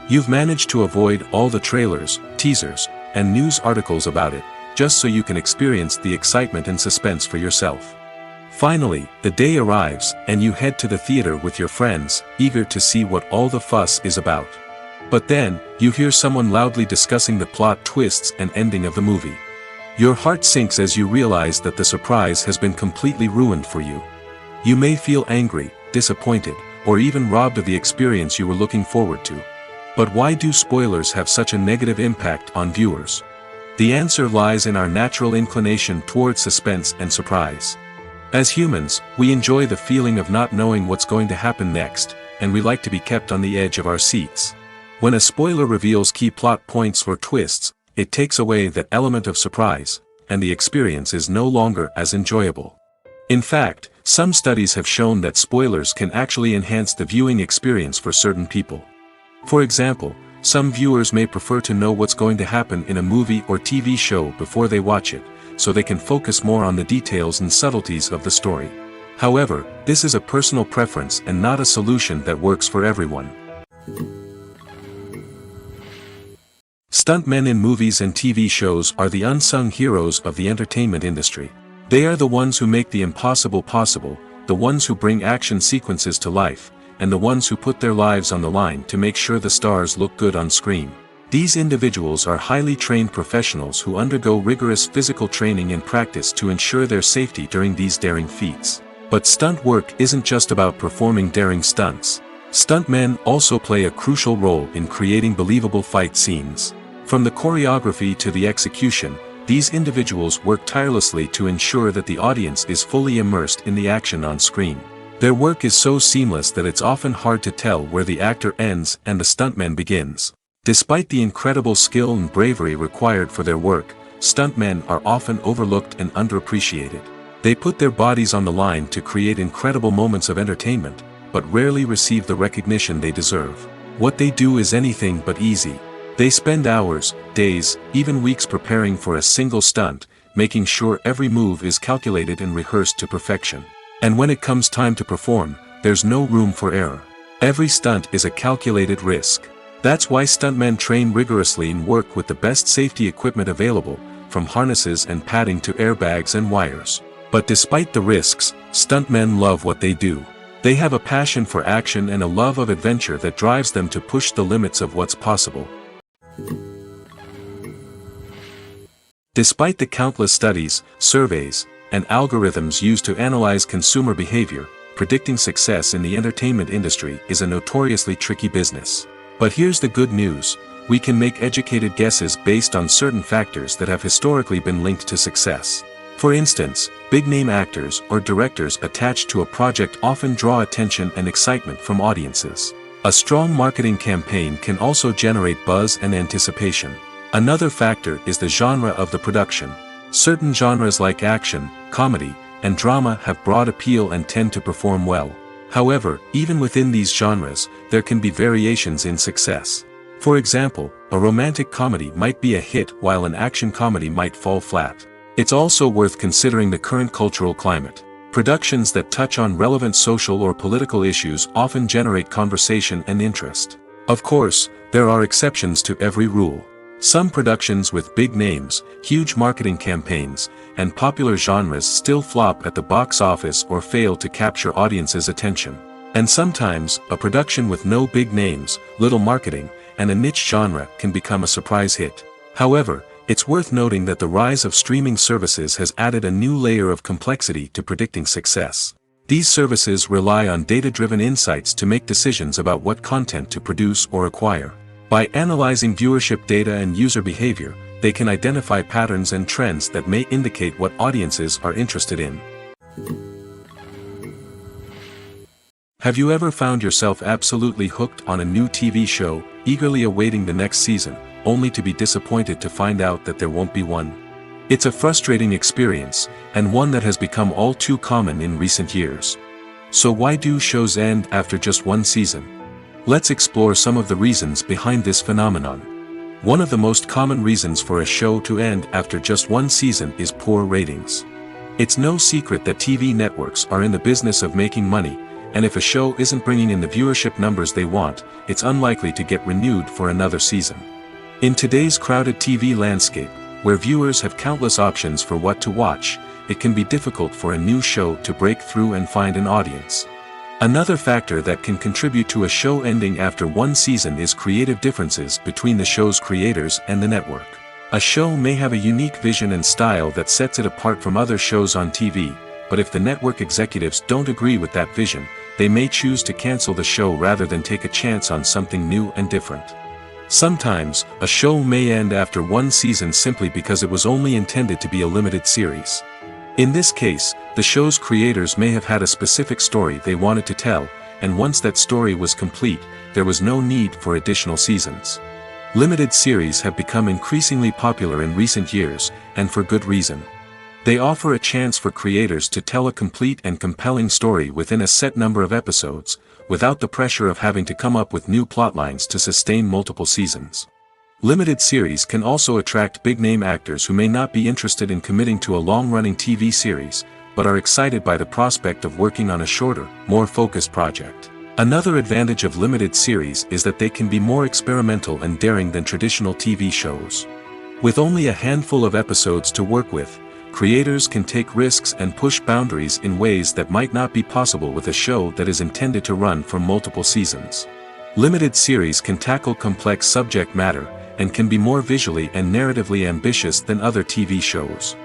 You've managed to avoid all the trailers, teasers, and news articles about it, just so you can experience the excitement and suspense for yourself. Finally, the day arrives, and you head to the theater with your friends, eager to see what all the fuss is about. But then, you hear someone loudly discussing the plot twists and ending of the movie. Your heart sinks as you realize that the surprise has been completely ruined for you. You may feel angry, disappointed, or even robbed of the experience you were looking forward to. But why do spoilers have such a negative impact on viewers? The answer lies in our natural inclination towards suspense and surprise. As humans, we enjoy the feeling of not knowing what's going to happen next, and we like to be kept on the edge of our seats. When a spoiler reveals key plot points or twists, it takes away that element of surprise, and the experience is no longer as enjoyable. In fact, some studies have shown that spoilers can actually enhance the viewing experience for certain people. For example, some viewers may prefer to know what's going to happen in a movie or TV show before they watch it, so they can focus more on the details and subtleties of the story. However, this is a personal preference and not a solution that works for everyone. Stuntmen in movies and TV shows are the unsung heroes of the entertainment industry. They are the ones who make the impossible possible, the ones who bring action sequences to life, and the ones who put their lives on the line to make sure the stars look good on screen. These individuals are highly trained professionals who undergo rigorous physical training and practice to ensure their safety during these daring feats. But stunt work isn't just about performing daring stunts. Stuntmen also play a crucial role in creating believable fight scenes. From the choreography to the execution, these individuals work tirelessly to ensure that the audience is fully immersed in the action on screen. Their work is so seamless that it's often hard to tell where the actor ends and the stuntman begins. Despite the incredible skill and bravery required for their work, stuntmen are often overlooked and underappreciated. They put their bodies on the line to create incredible moments of entertainment, but rarely receive the recognition they deserve. What they do is anything but easy. They spend hours, days, even weeks preparing for a single stunt, making sure every move is calculated and rehearsed to perfection. And when it comes time to perform, there's no room for error. Every stunt is a calculated risk. That's why stuntmen train rigorously and work with the best safety equipment available, from harnesses and padding to airbags and wires. But despite the risks, stuntmen love what they do. They have a passion for action and a love of adventure that drives them to push the limits of what's possible. Despite the countless studies, surveys, and algorithms used to analyze consumer behavior, predicting success in the entertainment industry is a notoriously tricky business. But here's the good news: we can make educated guesses based on certain factors that have historically been linked to success. For instance, big-name actors or directors attached to a project often draw attention and excitement from audiences. A strong marketing campaign can also generate buzz and anticipation. Another factor is the genre of the production. Certain genres like action, comedy, and drama have broad appeal and tend to perform well. However, even within these genres, there can be variations in success. For example, a romantic comedy might be a hit while an action comedy might fall flat. It's also worth considering the current cultural climate. Productions that touch on relevant social or political issues often generate conversation and interest. Of course, there are exceptions to every rule. Some productions with big names, huge marketing campaigns, and popular genres still flop at the box office or fail to capture audiences' attention. And sometimes, a production with no big names, little marketing, and a niche genre can become a surprise hit. However, it's worth noting that the rise of streaming services has added a new layer of complexity to predicting success. These services rely on data-driven insights to make decisions about what content to produce or acquire. By analyzing viewership data and user behavior, they can identify patterns and trends that may indicate what audiences are interested in. Have you ever found yourself absolutely hooked on a new TV show, eagerly awaiting the next season, only to be disappointed to find out that there won't be one? It's a frustrating experience, and one that has become all too common in recent years. So why do shows end after just one season? Let's explore some of the reasons behind this phenomenon. One of the most common reasons for a show to end after just one season is poor ratings. It's no secret that TV networks are in the business of making money, and if a show isn't bringing in the viewership numbers they want, it's unlikely to get renewed for another season. In today's crowded TV landscape, where viewers have countless options for what to watch, it can be difficult for a new show to break through and find an audience. Another factor that can contribute to a show ending after one season is creative differences between the show's creators and the network. A show may have a unique vision and style that sets it apart from other shows on TV, but if the network executives don't agree with that vision, they may choose to cancel the show rather than take a chance on something new and different. Sometimes, a show may end after one season simply because it was only intended to be a limited series. In this case, the show's creators may have had a specific story they wanted to tell, and once that story was complete, there was no need for additional seasons. Limited series have become increasingly popular in recent years, and for good reason. They offer a chance for creators to tell a complete and compelling story within a set number of episodes, without the pressure of having to come up with new plotlines to sustain multiple seasons. Limited series can also attract big-name actors who may not be interested in committing to a long-running TV series, but are excited by the prospect of working on a shorter, more focused project. Another advantage of limited series is that they can be more experimental and daring than traditional TV shows. With only a handful of episodes to work with, creators can take risks and push boundaries in ways that might not be possible with a show that is intended to run for multiple seasons. Limited series can tackle complex subject matter, and can be more visually and narratively ambitious than other TV shows.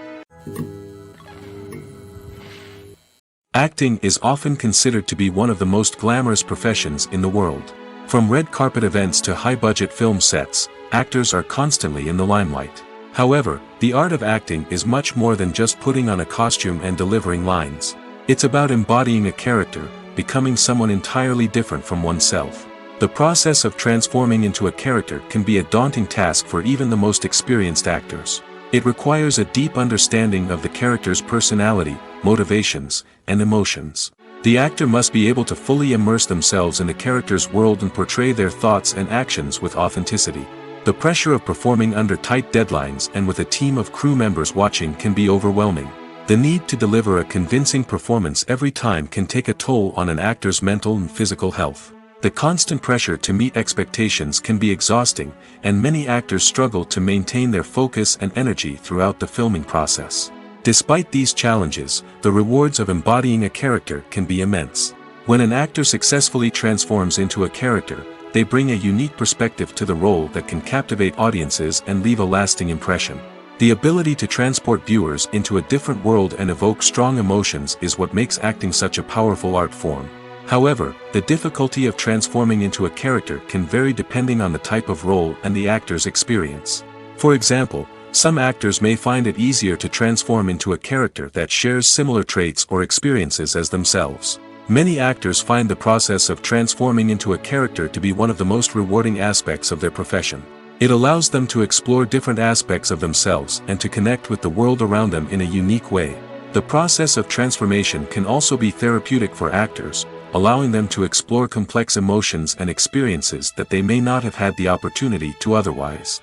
Acting is often considered to be one of the most glamorous professions in the world. From red carpet events to high-budget film sets, actors are constantly in the limelight. However, the art of acting is much more than just putting on a costume and delivering lines. It's about embodying a character, becoming someone entirely different from oneself. The process of transforming into a character can be a daunting task for even the most experienced actors. It requires a deep understanding of the character's personality, motivations, and emotions. The actor must be able to fully immerse themselves in the character's world and portray their thoughts and actions with authenticity. The pressure of performing under tight deadlines and with a team of crew members watching can be overwhelming. The need to deliver a convincing performance every time can take a toll on an actor's mental and physical health. The constant pressure to meet expectations can be exhausting, and many actors struggle to maintain their focus and energy throughout the filming process. Despite these challenges, the rewards of embodying a character can be immense. When an actor successfully transforms into a character, they bring a unique perspective to the role that can captivate audiences and leave a lasting impression. The ability to transport viewers into a different world and evoke strong emotions is what makes acting such a powerful art form. However, the difficulty of transforming into a character can vary depending on the type of role and the actor's experience. For example, some actors may find it easier to transform into a character that shares similar traits or experiences as themselves. Many actors find the process of transforming into a character to be one of the most rewarding aspects of their profession. It allows them to explore different aspects of themselves and to connect with the world around them in a unique way. The process of transformation can also be therapeutic for actors, allowing them to explore complex emotions and experiences that they may not have had the opportunity to otherwise.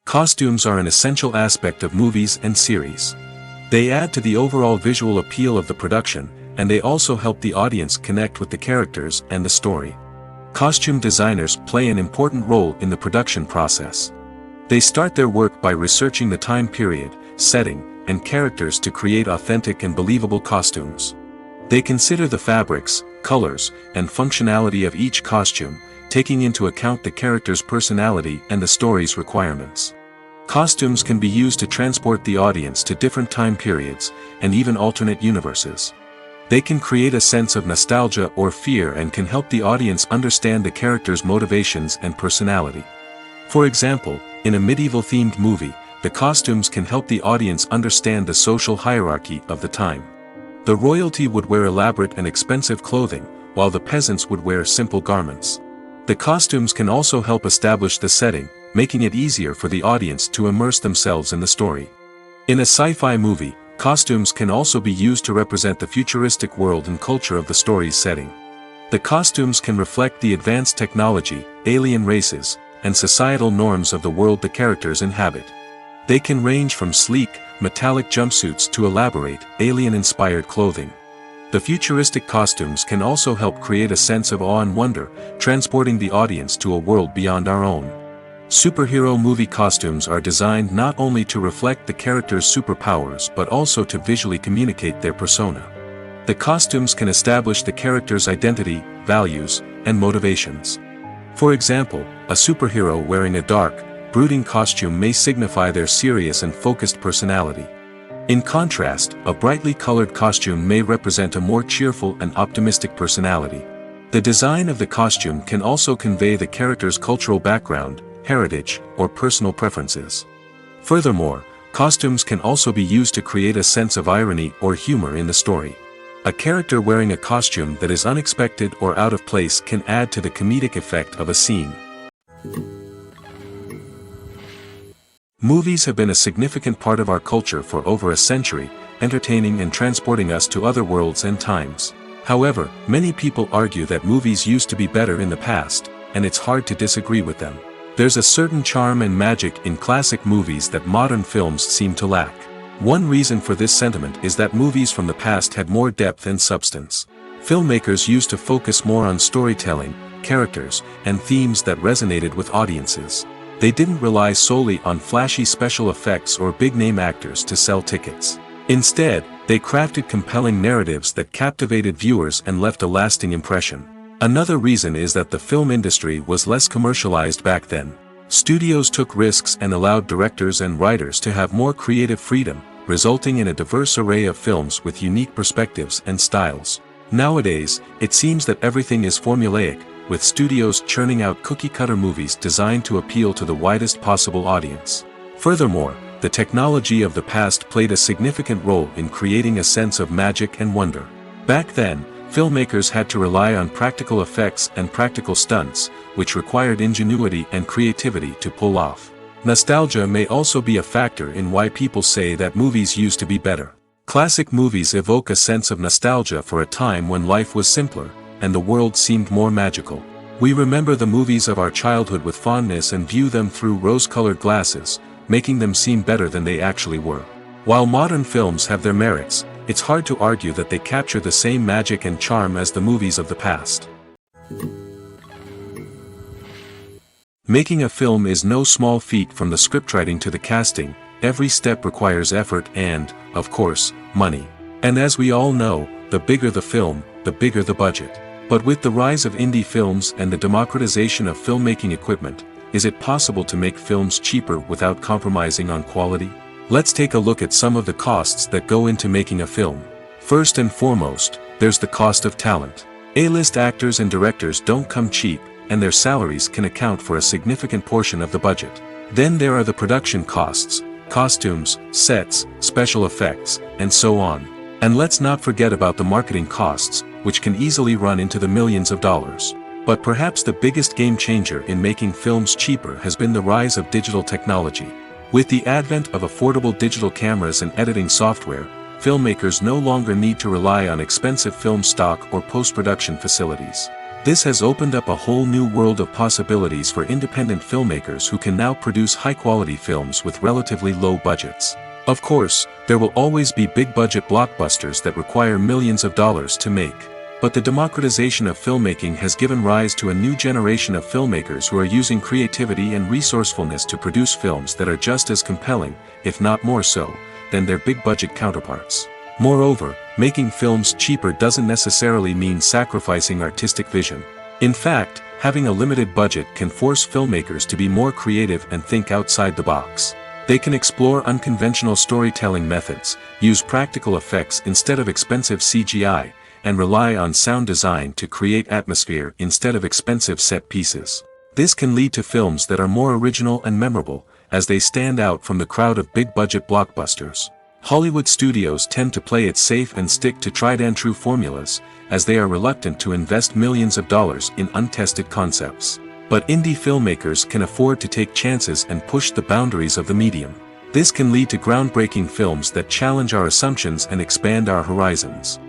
Costumes are an essential aspect of movies and series. They add to the overall visual appeal of the production, and they also help the audience connect with the characters and the story. Costume designers play an important role in the production process. They start their work by researching the time period, setting, and characters to create authentic and believable costumes. They consider the fabrics, colors, and functionality of each costume, taking into account the character's personality and the story's requirements. Costumes can be used to transport the audience to different time periods, and even alternate universes. They can create a sense of nostalgia or fear and can help the audience understand the character's motivations and personality. For example, in a medieval-themed movie, the costumes can help the audience understand the social hierarchy of the time. The royalty would wear elaborate and expensive clothing, while the peasants would wear simple garments. The costumes can also help establish the setting, making it easier for the audience to immerse themselves in the story. In a sci-fi movie, costumes can also be used to represent the futuristic world and culture of the story's setting. The costumes can reflect the advanced technology, alien races, and societal norms of the world the characters inhabit. They can range from sleek, metallic jumpsuits to elaborate, alien-inspired clothing. The futuristic costumes can also help create a sense of awe and wonder, transporting the audience to a world beyond our own. Superhero movie costumes are designed not only to reflect the character's superpowers but also to visually communicate their persona. The costumes can establish the character's identity, values, and motivations. For example, a superhero wearing a dark, brooding costume may signify their serious and focused personality. In contrast, a brightly colored costume may represent a more cheerful and optimistic personality. The design of the costume can also convey the character's cultural background, heritage, or personal preferences. Furthermore, costumes can also be used to create a sense of irony or humor in the story. A character wearing a costume that is unexpected or out of place can add to the comedic effect of a scene. Movies have been a significant part of our culture for over a century, entertaining and transporting us to other worlds and times. However, many people argue that movies used to be better in the past, and it's hard to disagree with them. There's a certain charm and magic in classic movies that modern films seem to lack. One reason for this sentiment is that movies from the past had more depth and substance. Filmmakers used to focus more on storytelling, characters, and themes that resonated with audiences. They didn't rely solely on flashy special effects or big-name actors to sell tickets. Instead, they crafted compelling narratives that captivated viewers and left a lasting impression. Another reason is that the film industry was less commercialized back then. Studios took risks and allowed directors and writers to have more creative freedom, resulting in a diverse array of films with unique perspectives and styles. Nowadays, it seems that everything is formulaic, with studios churning out cookie-cutter movies designed to appeal to the widest possible audience. Furthermore, the technology of the past played a significant role in creating a sense of magic and wonder. Back then, filmmakers had to rely on practical effects and practical stunts, which required ingenuity and creativity to pull off. Nostalgia may also be a factor in why people say that movies used to be better. Classic movies evoke a sense of nostalgia for a time when life was simpler, and the world seemed more magical. We remember the movies of our childhood with fondness and view them through rose-colored glasses, making them seem better than they actually were. While modern films have their merits, it's hard to argue that they capture the same magic and charm as the movies of the past. Making a film is no small feat. From the scriptwriting to the casting, every step requires effort and, of course, money. And as we all know, the bigger the film, the bigger the budget. But with the rise of indie films and the democratization of filmmaking equipment, is it possible to make films cheaper without compromising on quality? Let's take a look at some of the costs that go into making a film. First and foremost, there's the cost of talent. A-list actors and directors don't come cheap, and their salaries can account for a significant portion of the budget. Then there are the production costs, costumes, sets, special effects, and so on. And let's not forget about the marketing costs, which can easily run into the millions of dollars. But perhaps the biggest game changer in making films cheaper has been the rise of digital technology. With the advent of affordable digital cameras and editing software, filmmakers no longer need to rely on expensive film stock or post-production facilities. This has opened up a whole new world of possibilities for independent filmmakers who can now produce high-quality films with relatively low budgets. Of course, there will always be big-budget blockbusters that require millions of dollars to make. But the democratization of filmmaking has given rise to a new generation of filmmakers who are using creativity and resourcefulness to produce films that are just as compelling, if not more so, than their big-budget counterparts. Moreover, making films cheaper doesn't necessarily mean sacrificing artistic vision. In fact, having a limited budget can force filmmakers to be more creative and think outside the box. They can explore unconventional storytelling methods, use practical effects instead of expensive CGI, and rely on sound design to create atmosphere instead of expensive set pieces. This can lead to films that are more original and memorable, as they stand out from the crowd of big-budget blockbusters. Hollywood studios tend to play it safe and stick to tried-and-true formulas, as they are reluctant to invest millions of dollars in untested concepts. But indie filmmakers can afford to take chances and push the boundaries of the medium. This can lead to groundbreaking films that challenge our assumptions and expand our horizons.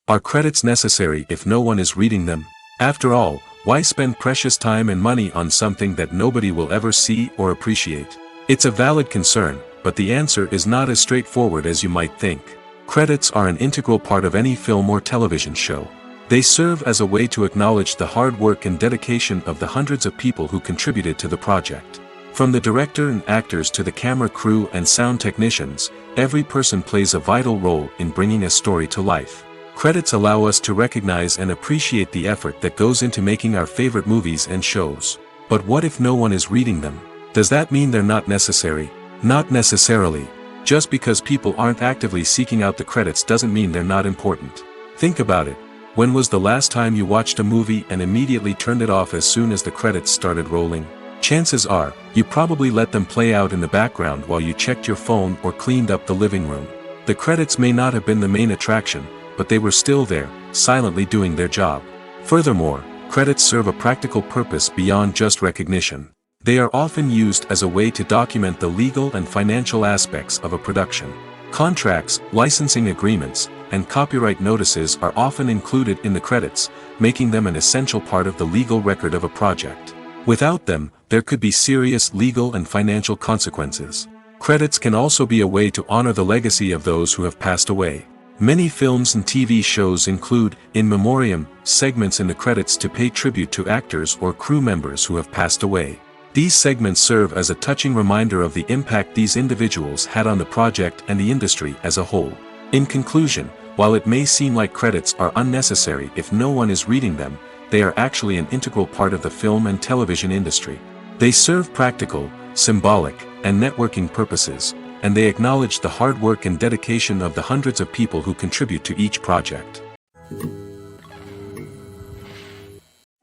Are credits necessary if no one is reading them? After all, why spend precious time and money on something that nobody will ever see or appreciate? It's a valid concern, but the answer is not as straightforward as you might think. Credits are an integral part of any film or television show. They serve as a way to acknowledge the hard work and dedication of the hundreds of people who contributed to the project. From the director and actors to the camera crew and sound technicians, every person plays a vital role in bringing a story to life. Credits allow us to recognize and appreciate the effort that goes into making our favorite movies and shows. But what if no one is reading them? Does that mean they're not necessary? Not necessarily. Just because people aren't actively seeking out the credits doesn't mean they're not important. Think about it. When was the last time you watched a movie and immediately turned it off as soon as the credits started rolling? Chances are, you probably let them play out in the background while you checked your phone or cleaned up the living room. The credits may not have been the main attraction, but they were still there, silently doing their job. Furthermore, credits serve a practical purpose beyond just recognition. They are often used as a way to document the legal and financial aspects of a production. Contracts, licensing agreements, and copyright notices are often included in the credits, making them an essential part of the legal record of a project. Without them, there could be serious legal and financial consequences. Credits can also be a way to honor the legacy of those who have passed away. Many films and TV shows include, in memoriam, segments in the credits to pay tribute to actors or crew members who have passed away. These segments serve as a touching reminder of the impact these individuals had on the project and the industry as a whole. In conclusion, while it may seem like credits are unnecessary if no one is reading them, they are actually an integral part of the film and television industry. They serve practical, symbolic, and networking purposes, and they acknowledge the hard work and dedication of the hundreds of people who contribute to each project.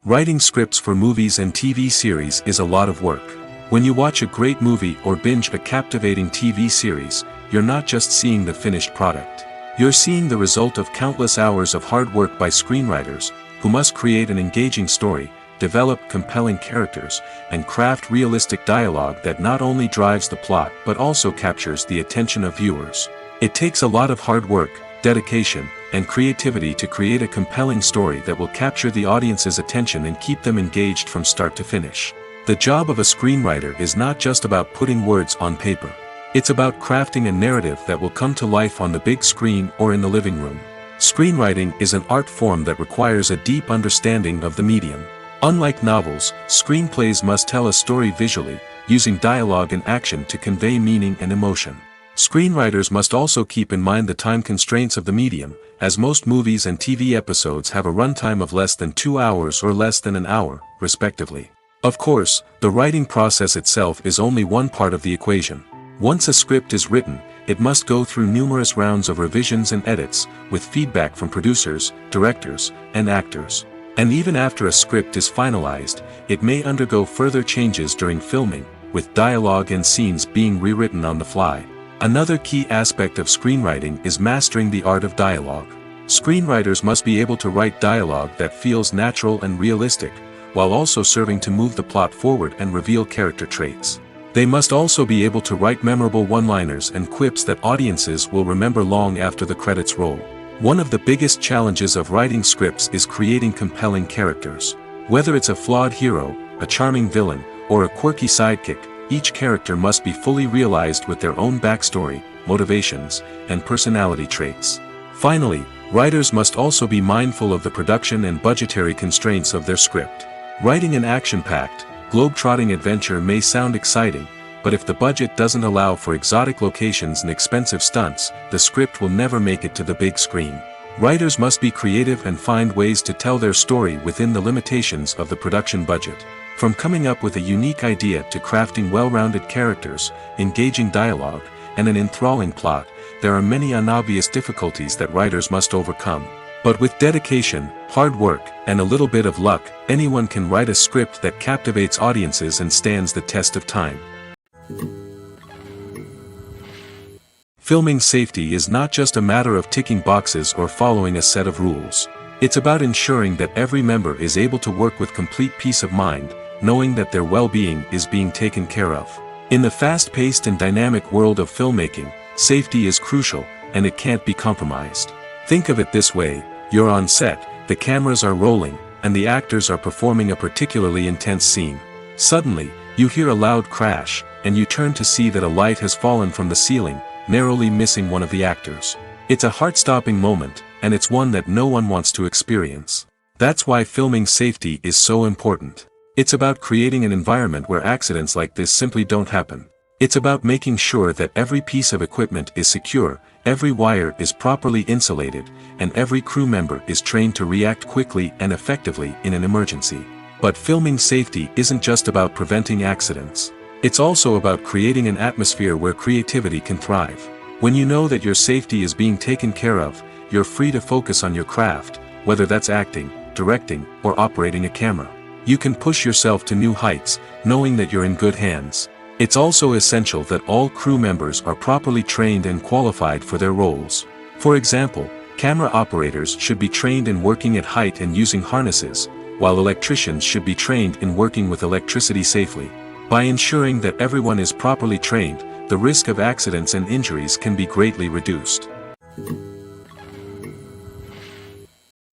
Writing scripts for movies and TV series is a lot of work. When you watch a great movie or binge a captivating TV series, you're not just seeing the finished product. You're seeing the result of countless hours of hard work by screenwriters, who must create an engaging story, develop compelling characters, and craft realistic dialogue that not only drives the plot but also captures the attention of viewers. It takes a lot of hard work, dedication, and creativity to create a compelling story that will capture the audience's attention and keep them engaged from start to finish. The job of a screenwriter is not just about putting words on paper. It's about crafting a narrative that will come to life on the big screen or in the living room. Screenwriting is an art form that requires a deep understanding of the medium. Unlike novels, screenplays must tell a story visually, using dialogue and action to convey meaning and emotion. Screenwriters must also keep in mind the time constraints of the medium, as most movies and TV episodes have a runtime of less than 2 hours or less than an hour, respectively. Of course, the writing process itself is only one part of the equation. Once a script is written, it must go through numerous rounds of revisions and edits, with feedback from producers, directors, and actors. And even after a script is finalized, it may undergo further changes during filming, with dialogue and scenes being rewritten on the fly. Another key aspect of screenwriting is mastering the art of dialogue. Screenwriters must be able to write dialogue that feels natural and realistic, while also serving to move the plot forward and reveal character traits. They must also be able to write memorable one-liners and quips that audiences will remember long after the credits roll. One of the biggest challenges of writing scripts is creating compelling characters. Whether it's a flawed hero, a charming villain, or a quirky sidekick, each character must be fully realized with their own backstory, motivations, and personality traits. Finally, writers must also be mindful of the production and budgetary constraints of their script. Writing an action-packed, globe-trotting adventure may sound exciting, but if the budget doesn't allow for exotic locations and expensive stunts, the script will never make it to the big screen. Writers must be creative and find ways to tell their story within the limitations of the production budget. From coming up with a unique idea to crafting well-rounded characters, engaging dialogue, and an enthralling plot, there are many unobvious difficulties that writers must overcome. But with dedication, hard work, and a little bit of luck, anyone can write a script that captivates audiences and stands the test of time. Filming safety is not just a matter of ticking boxes or following a set of rules. It's about ensuring that every member is able to work with complete peace of mind, knowing that their well-being is being taken care of. In the fast-paced and dynamic world of filmmaking, safety is crucial, and it can't be compromised. Think of it this way: you're on set, the cameras are rolling, and the actors are performing a particularly intense scene. Suddenly, you hear a loud crash, and you turn to see that a light has fallen from the ceiling, narrowly missing one of the actors. It's a heart-stopping moment, and it's one that no one wants to experience. That's why filming safety is so important. It's about creating an environment where accidents like this simply don't happen. It's about making sure that every piece of equipment is secure, every wire is properly insulated, and every crew member is trained to react quickly and effectively in an emergency. But filming safety isn't just about preventing accidents. It's also about creating an atmosphere where creativity can thrive. When you know that your safety is being taken care of, you're free to focus on your craft, whether that's acting, directing, or operating a camera. You can push yourself to new heights, knowing that you're in good hands. It's also essential that all crew members are properly trained and qualified for their roles. For example, camera operators should be trained in working at height and using harnesses, while electricians should be trained in working with electricity safely. By ensuring that everyone is properly trained, the risk of accidents and injuries can be greatly reduced.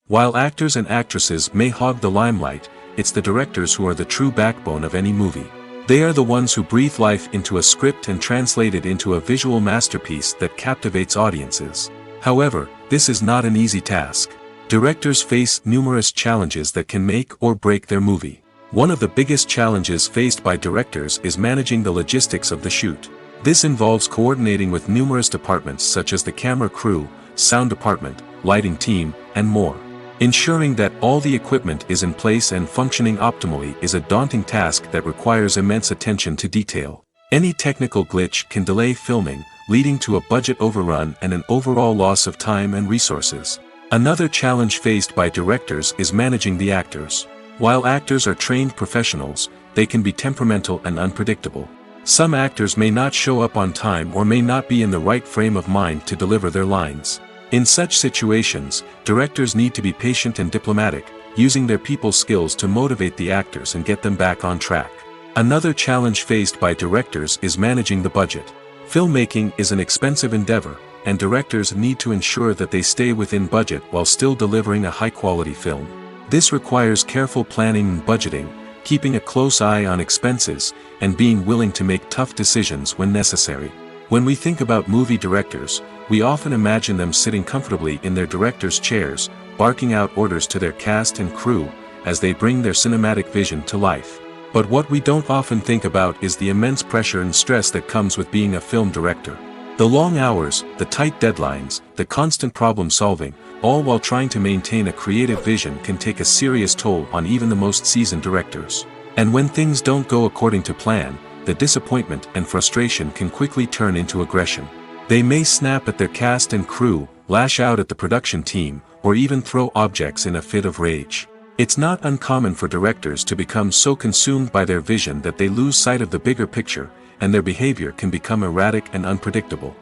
While actors and actresses may hog the limelight, it's the directors who are the true backbone of any movie. They are the ones who breathe life into a script and translate it into a visual masterpiece that captivates audiences. However, this is not an easy task. Directors face numerous challenges that can make or break their movie. One of the biggest challenges faced by directors is managing the logistics of the shoot. This involves coordinating with numerous departments such as the camera crew, sound department, lighting team, and more. Ensuring that all the equipment is in place and functioning optimally is a daunting task that requires immense attention to detail. Any technical glitch can delay filming, leading to a budget overrun and an overall loss of time and resources. Another challenge faced by directors is managing the actors. While actors are trained professionals, they can be temperamental and unpredictable. Some actors may not show up on time or may not be in the right frame of mind to deliver their lines. In such situations, directors need to be patient and diplomatic, using their people skills to motivate the actors and get them back on track. Another challenge faced by directors is managing the budget. Filmmaking is an expensive endeavor, and directors need to ensure that they stay within budget while still delivering a high-quality film. This requires careful planning and budgeting, keeping a close eye on expenses, and being willing to make tough decisions when necessary. When we think about movie directors, we often imagine them sitting comfortably in their director's chairs, barking out orders to their cast and crew, as they bring their cinematic vision to life. But what we don't often think about is the immense pressure and stress that comes with being a film director. The long hours, the tight deadlines, the constant problem solving, all while trying to maintain a creative vision can take a serious toll on even the most seasoned directors. And when things don't go according to plan, the disappointment and frustration can quickly turn into aggression. They may snap at their cast and crew, lash out at the production team, or even throw objects in a fit of rage. It's not uncommon for directors to become so consumed by their vision that they lose sight of the bigger picture, and their behavior can become erratic and unpredictable.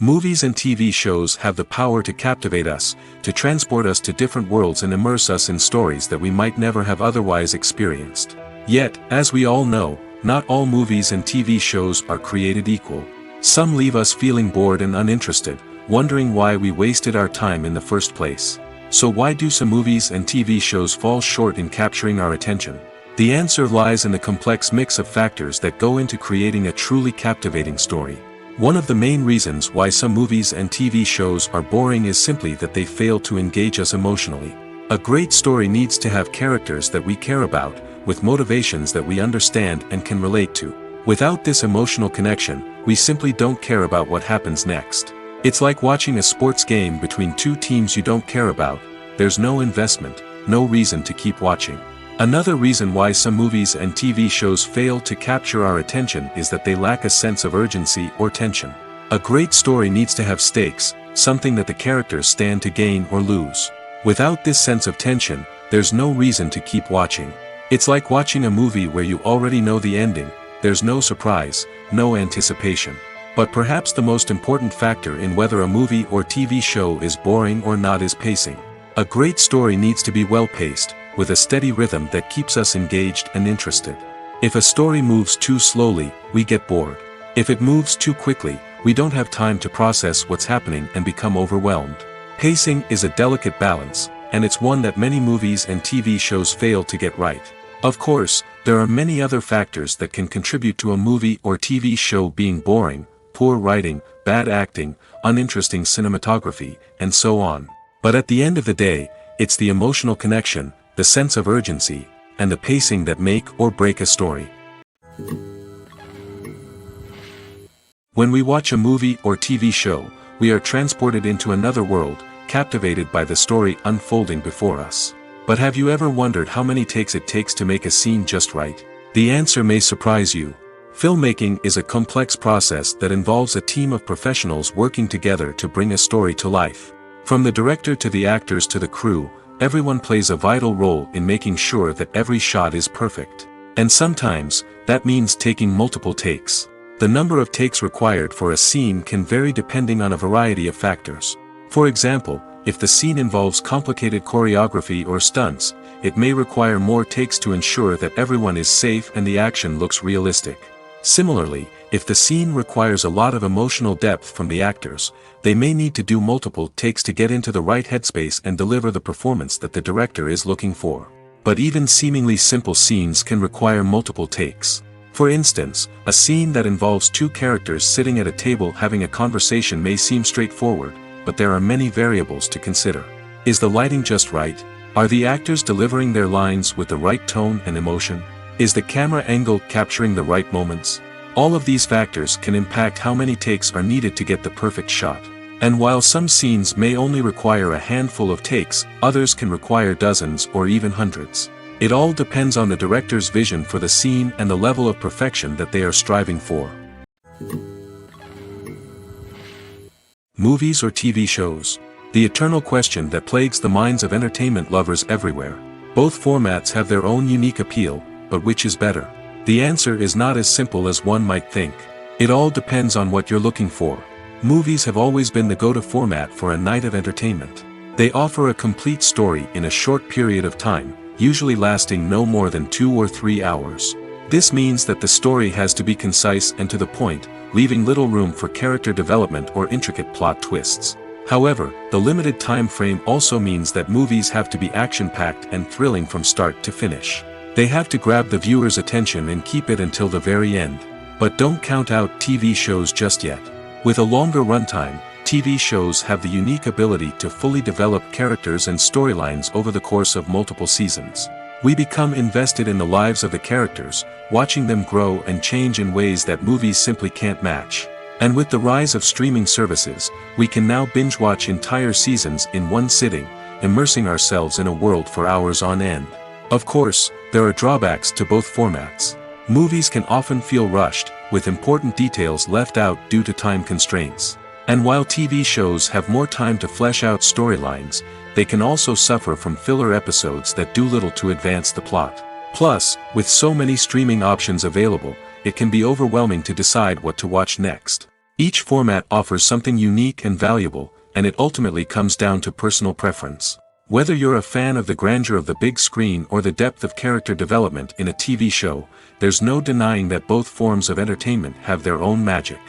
Movies and TV shows have the power to captivate us, to transport us to different worlds and immerse us in stories that we might never have otherwise experienced. Yet, as we all know, not all movies and TV shows are created equal. Some leave us feeling bored and uninterested, wondering why we wasted our time in the first place. So why do some movies and TV shows fall short in capturing our attention? The answer lies in the complex mix of factors that go into creating a truly captivating story. One of the main reasons why some movies and TV shows are boring is simply that they fail to engage us emotionally. A great story needs to have characters that we care about, with motivations that we understand and can relate to. Without this emotional connection, we simply don't care about what happens next. It's like watching a sports game between two teams you don't care about. There's no investment, no reason to keep watching. Another reason why some movies and TV shows fail to capture our attention is that they lack a sense of urgency or tension. A great story needs to have stakes, something that the characters stand to gain or lose. Without this sense of tension, there's no reason to keep watching. It's like watching a movie where you already know the ending. There's no surprise, no anticipation. But perhaps the most important factor in whether a movie or TV show is boring or not is pacing. A great story needs to be well-paced, with a steady rhythm that keeps us engaged and interested. If a story moves too slowly, we get bored. If it moves too quickly, we don't have time to process what's happening and become overwhelmed. Pacing is a delicate balance, and it's one that many movies and TV shows fail to get right. Of course, there are many other factors that can contribute to a movie or TV show being boring: poor writing, bad acting, uninteresting cinematography, and so on. But at the end of the day, it's the emotional connection, the sense of urgency, and the pacing that make or break a story. When we watch a movie or TV show, we are transported into another world, captivated by the story unfolding before us. But have you ever wondered how many takes it takes to make a scene just right? The answer may surprise you. Filmmaking is a complex process that involves a team of professionals working together to bring a story to life. From the director to the actors to the crew, everyone plays a vital role in making sure that every shot is perfect. And sometimes, that means taking multiple takes. The number of takes required for a scene can vary depending on a variety of factors. For example, if the scene involves complicated choreography or stunts, it may require more takes to ensure that everyone is safe and the action looks realistic. Similarly, if the scene requires a lot of emotional depth from the actors, they may need to do multiple takes to get into the right headspace and deliver the performance that the director is looking for. But even seemingly simple scenes can require multiple takes. For instance, a scene that involves two characters sitting at a table having a conversation may seem straightforward, but there are many variables to consider. Is the lighting just right? Are the actors delivering their lines with the right tone and emotion? Is the camera angle capturing the right moments? All of these factors can impact how many takes are needed to get the perfect shot. And while some scenes may only require a handful of takes, others can require dozens or even hundreds. It all depends on the director's vision for the scene and the level of perfection that they are striving for. Movies or TV shows? The eternal question that plagues the minds of entertainment lovers everywhere. Both formats have their own unique appeal, but which is better? The answer is not as simple as one might think. It all depends on what you're looking for. Movies have always been the go-to format for a night of entertainment. They offer a complete story in a short period of time, usually lasting no more than 2 or 3 hours. This means that the story has to be concise and to the point, leaving little room for character development or intricate plot twists. However, the limited time frame also means that movies have to be action-packed and thrilling from start to finish. They have to grab the viewer's attention and keep it until the very end. But don't count out TV shows just yet. With a longer runtime, TV shows have the unique ability to fully develop characters and storylines over the course of multiple seasons. We become invested in the lives of the characters, watching them grow and change in ways that movies simply can't match. And with the rise of streaming services, we can now binge-watch entire seasons in one sitting, immersing ourselves in a world for hours on end. Of course, there are drawbacks to both formats. Movies can often feel rushed, with important details left out due to time constraints. And while TV shows have more time to flesh out storylines, they can also suffer from filler episodes that do little to advance the plot. Plus, with so many streaming options available, it can be overwhelming to decide what to watch next. Each format offers something unique and valuable, and it ultimately comes down to personal preference. Whether you're a fan of the grandeur of the big screen or the depth of character development in a TV show, there's no denying that both forms of entertainment have their own magic.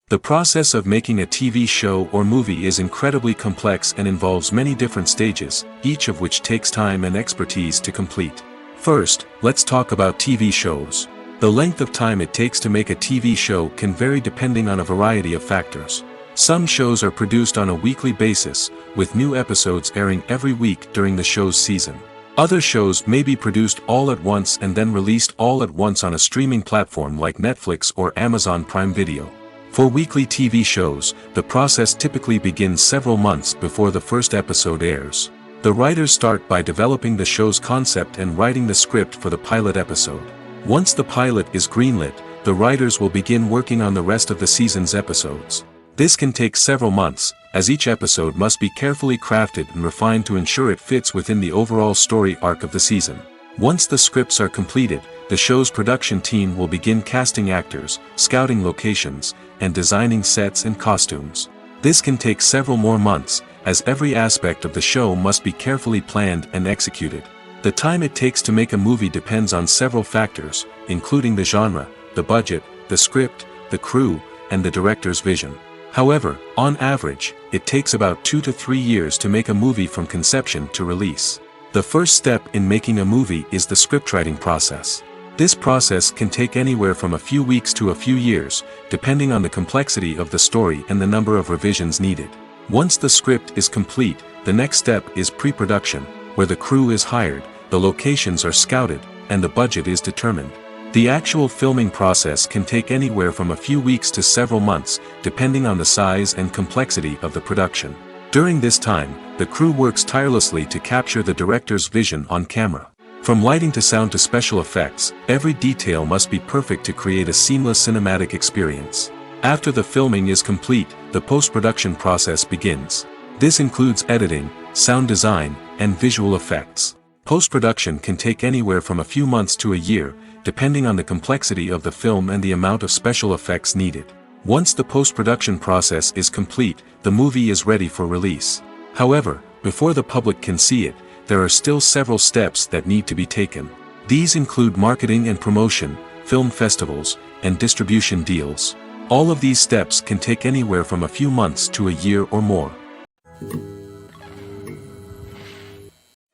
The process of making a TV show or movie is incredibly complex and involves many different stages, each of which takes time and expertise to complete. First, let's talk about TV shows. The length of time it takes to make a TV show can vary depending on a variety of factors. Some shows are produced on a weekly basis, with new episodes airing every week during the show's season. Other shows may be produced all at once and then released all at once on a streaming platform like Netflix or Amazon Prime Video. For weekly TV shows, the process typically begins several months before the first episode airs. The writers start by developing the show's concept and writing the script for the pilot episode. Once the pilot is greenlit, the writers will begin working on the rest of the season's episodes. This can take several months, as each episode must be carefully crafted and refined to ensure it fits within the overall story arc of the season. Once the scripts are completed, the show's production team will begin casting actors, scouting locations, and designing sets and costumes. This can take several more months, as every aspect of the show must be carefully planned and executed. The time it takes to make a movie depends on several factors, including the genre, the budget, the script, the crew, and the director's vision. However, on average, it takes about 2 to 3 years to make a movie from conception to release. The first step in making a movie is the scriptwriting process. This process can take anywhere from a few weeks to a few years, depending on the complexity of the story and the number of revisions needed. Once the script is complete, the next step is pre-production, where the crew is hired, the locations are scouted, and the budget is determined. The actual filming process can take anywhere from a few weeks to several months, depending on the size and complexity of the production. During this time, the crew works tirelessly to capture the director's vision on camera. From lighting to sound to special effects, every detail must be perfect to create a seamless cinematic experience. After the filming is complete, the post-production process begins. This includes editing, sound design, and visual effects. Post-production can take anywhere from a few months to a year, depending on the complexity of the film and the amount of special effects needed. Once the post-production process is complete, the movie is ready for release. However, before the public can see it, there are still several steps that need to be taken. These include marketing and promotion, film festivals, and distribution deals. All of these steps can take anywhere from a few months to a year or more.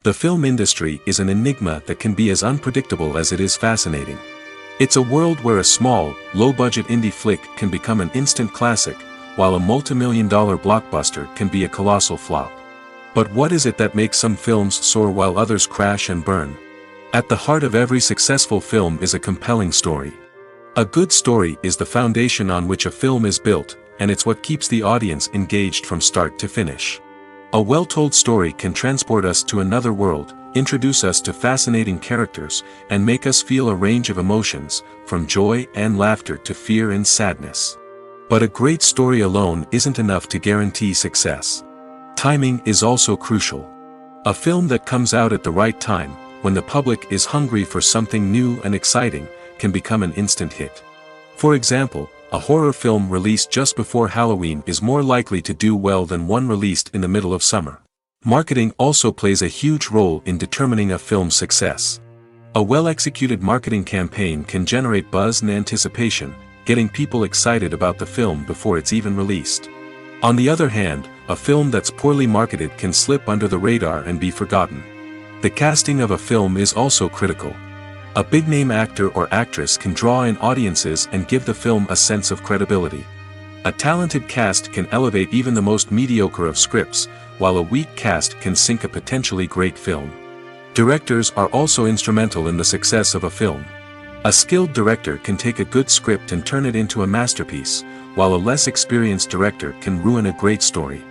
The film industry is an enigma that can be as unpredictable as it is fascinating. It's a world where a small, low-budget indie flick can become an instant classic, while a multi-million-dollar blockbuster can be a colossal flop. But what is it that makes some films soar while others crash and burn? At the heart of every successful film is a compelling story. A good story is the foundation on which a film is built, and it's what keeps the audience engaged from start to finish. A well-told story can transport us to another world, introduce us to fascinating characters, and make us feel a range of emotions, from joy and laughter to fear and sadness. But a great story alone isn't enough to guarantee success. Timing is also crucial. A film that comes out at the right time, when the public is hungry for something new and exciting, can become an instant hit. For example, a horror film released just before Halloween is more likely to do well than one released in the middle of summer. Marketing also plays a huge role in determining a film's success. A well-executed marketing campaign can generate buzz and anticipation, getting people excited about the film before it's even released. On the other hand, a film that's poorly marketed can slip under the radar and be forgotten. The casting of a film is also critical. A big-name actor or actress can draw in audiences and give the film a sense of credibility. A talented cast can elevate even the most mediocre of scripts, while a weak cast can sink a potentially great film. Directors are also instrumental in the success of a film. A skilled director can take a good script and turn it into a masterpiece, while a less experienced director can ruin a great story.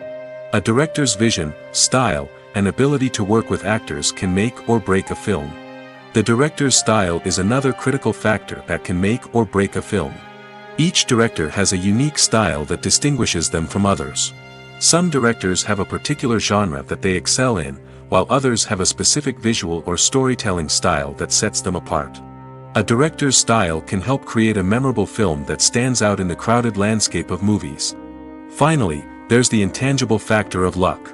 A director's vision, style, and ability to work with actors can make or break a film. The director's style is another critical factor that can make or break a film. Each director has a unique style that distinguishes them from others. Some directors have a particular genre that they excel in, while others have a specific visual or storytelling style that sets them apart. A director's style can help create a memorable film that stands out in the crowded landscape of movies. Finally, there's the intangible factor of luck.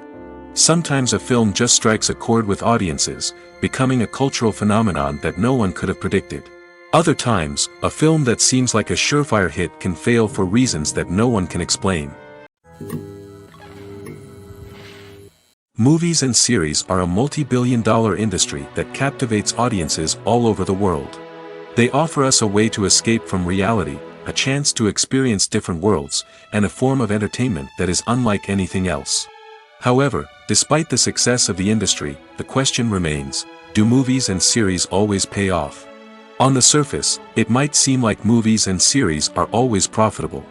Sometimes a film just strikes a chord with audiences, becoming a cultural phenomenon that no one could have predicted. Other times, a film that seems like a surefire hit can fail for reasons that no one can explain. Movies and series are a multi-billion-dollar industry that captivates audiences all over the world. They offer us a way to escape from reality, a chance to experience different worlds, and a form of entertainment that is unlike anything else. However, despite the success of the industry, the question remains, do movies and series always pay off? On the surface, it might seem like movies and series are always profitable.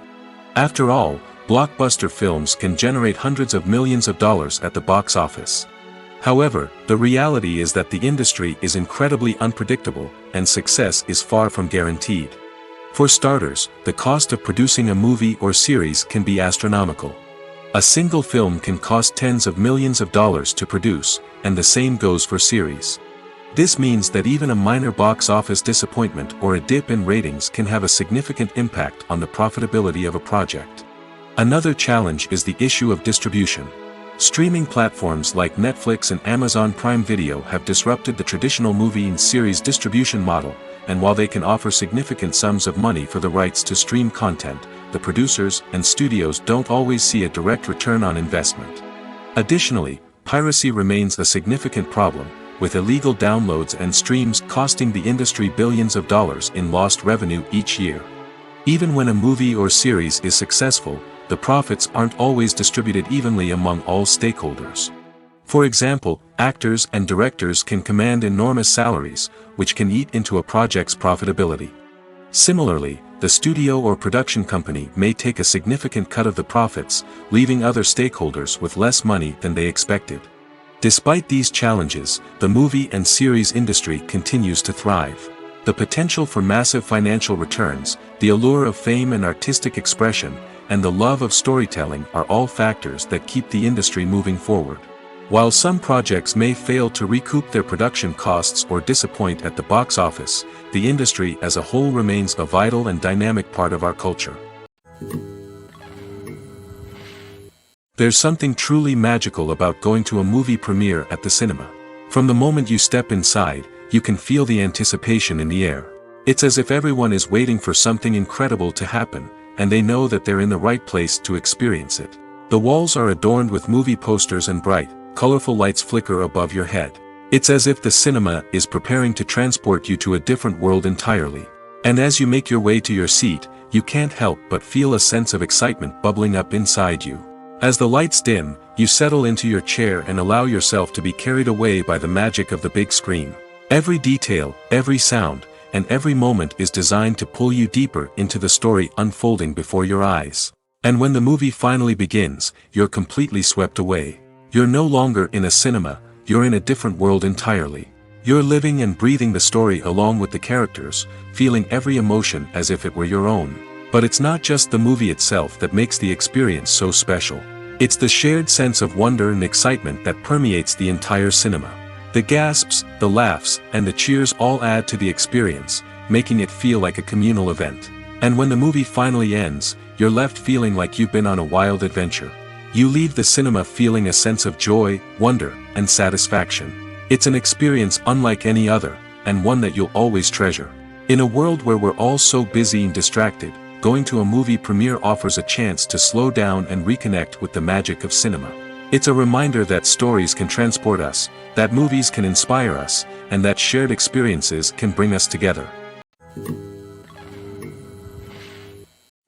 After all, blockbuster films can generate hundreds of millions of dollars at the box office. However, the reality is that the industry is incredibly unpredictable, and success is far from guaranteed. For starters, the cost of producing a movie or series can be astronomical. A single film can cost tens of millions of dollars to produce, and the same goes for series. This means that even a minor box office disappointment or a dip in ratings can have a significant impact on the profitability of a project. Another challenge is the issue of distribution. Streaming platforms like Netflix and Amazon Prime Video have disrupted the traditional movie and series distribution model, and while they can offer significant sums of money for the rights to stream content, the producers and studios don't always see a direct return on investment. Additionally, piracy remains a significant problem, with illegal downloads and streams costing the industry billions of dollars in lost revenue each year. Even when a movie or series is successful, the profits aren't always distributed evenly among all stakeholders. For example, actors and directors can command enormous salaries, which can eat into a project's profitability. Similarly, the studio or production company may take a significant cut of the profits, leaving other stakeholders with less money than they expected. Despite these challenges, the movie and series industry continues to thrive. The potential for massive financial returns, the allure of fame and artistic expression, and the love of storytelling are all factors that keep the industry moving forward. While some projects may fail to recoup their production costs or disappoint at the box office, the industry as a whole remains a vital and dynamic part of our culture. There's something truly magical about going to a movie premiere at the cinema. From the moment you step inside, you can feel the anticipation in the air. It's as if everyone is waiting for something incredible to happen, and they know that they're in the right place to experience it. The walls are adorned with movie posters and bright, colorful lights flicker above your head. It's as if the cinema is preparing to transport you to a different world entirely. And as you make your way to your seat, you can't help but feel a sense of excitement bubbling up inside you. As the lights dim, you settle into your chair and allow yourself to be carried away by the magic of the big screen. Every detail, every sound, and every moment is designed to pull you deeper into the story unfolding before your eyes. And when the movie finally begins, you're completely swept away. You're no longer in a cinema, you're in a different world entirely. You're living and breathing the story along with the characters, feeling every emotion as if it were your own. But it's not just the movie itself that makes the experience so special. It's the shared sense of wonder and excitement that permeates the entire cinema. The gasps, the laughs, and the cheers all add to the experience, making it feel like a communal event. And when the movie finally ends, you're left feeling like you've been on a wild adventure. You leave the cinema feeling a sense of joy, wonder, and satisfaction. It's an experience unlike any other, and one that you'll always treasure. In a world where we're all so busy and distracted, going to a movie premiere offers a chance to slow down and reconnect with the magic of cinema. It's a reminder that stories can transport us, that movies can inspire us, and that shared experiences can bring us together.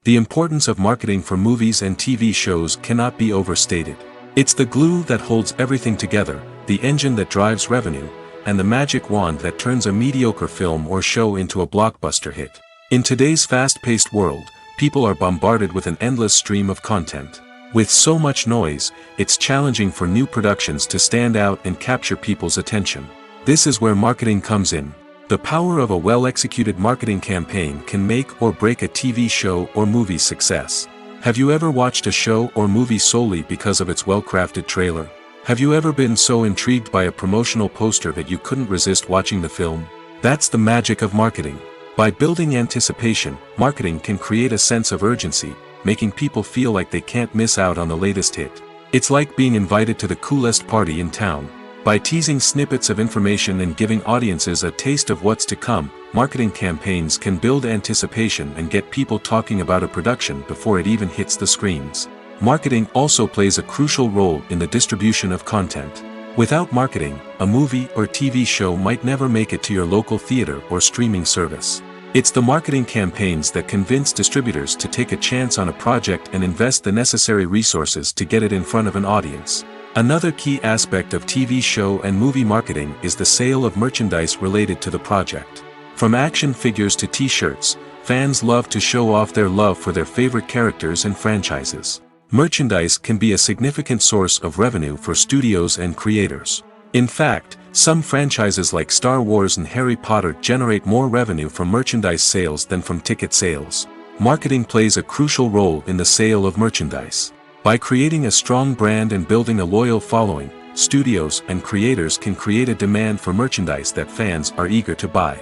The importance of marketing for movies and TV shows cannot be overstated. It's the glue that holds everything together, the engine that drives revenue, and the magic wand that turns a mediocre film or show into a blockbuster hit. In today's fast-paced world, people are bombarded with an endless stream of content. With so much noise, it's challenging for new productions to stand out and capture people's attention. This is where marketing comes in. The power of a well-executed marketing campaign can make or break a TV show or movie's success. Have you ever watched a show or movie solely because of its well-crafted trailer? Have you ever been so intrigued by a promotional poster that you couldn't resist watching the film? That's the magic of marketing. By building anticipation, marketing can create a sense of urgency, making people feel like they can't miss out on the latest hit. It's like being invited to the coolest party in town. By teasing snippets of information and giving audiences a taste of what's to come, marketing campaigns can build anticipation and get people talking about a production before it even hits the screens. Marketing also plays a crucial role in the distribution of content. Without marketing, a movie or TV show might never make it to your local theater or streaming service. It's the marketing campaigns that convince distributors to take a chance on a project and invest the necessary resources to get it in front of an audience. Another key aspect of TV show and movie marketing is the sale of merchandise related to the project. From action figures to t-shirts, fans love to show off their love for their favorite characters and franchises. Merchandise can be a significant source of revenue for studios and creators. In fact, some franchises like Star Wars and Harry Potter generate more revenue from merchandise sales than from ticket sales. Marketing plays a crucial role in the sale of merchandise. By creating a strong brand and building a loyal following, studios and creators can create a demand for merchandise that fans are eager to buy.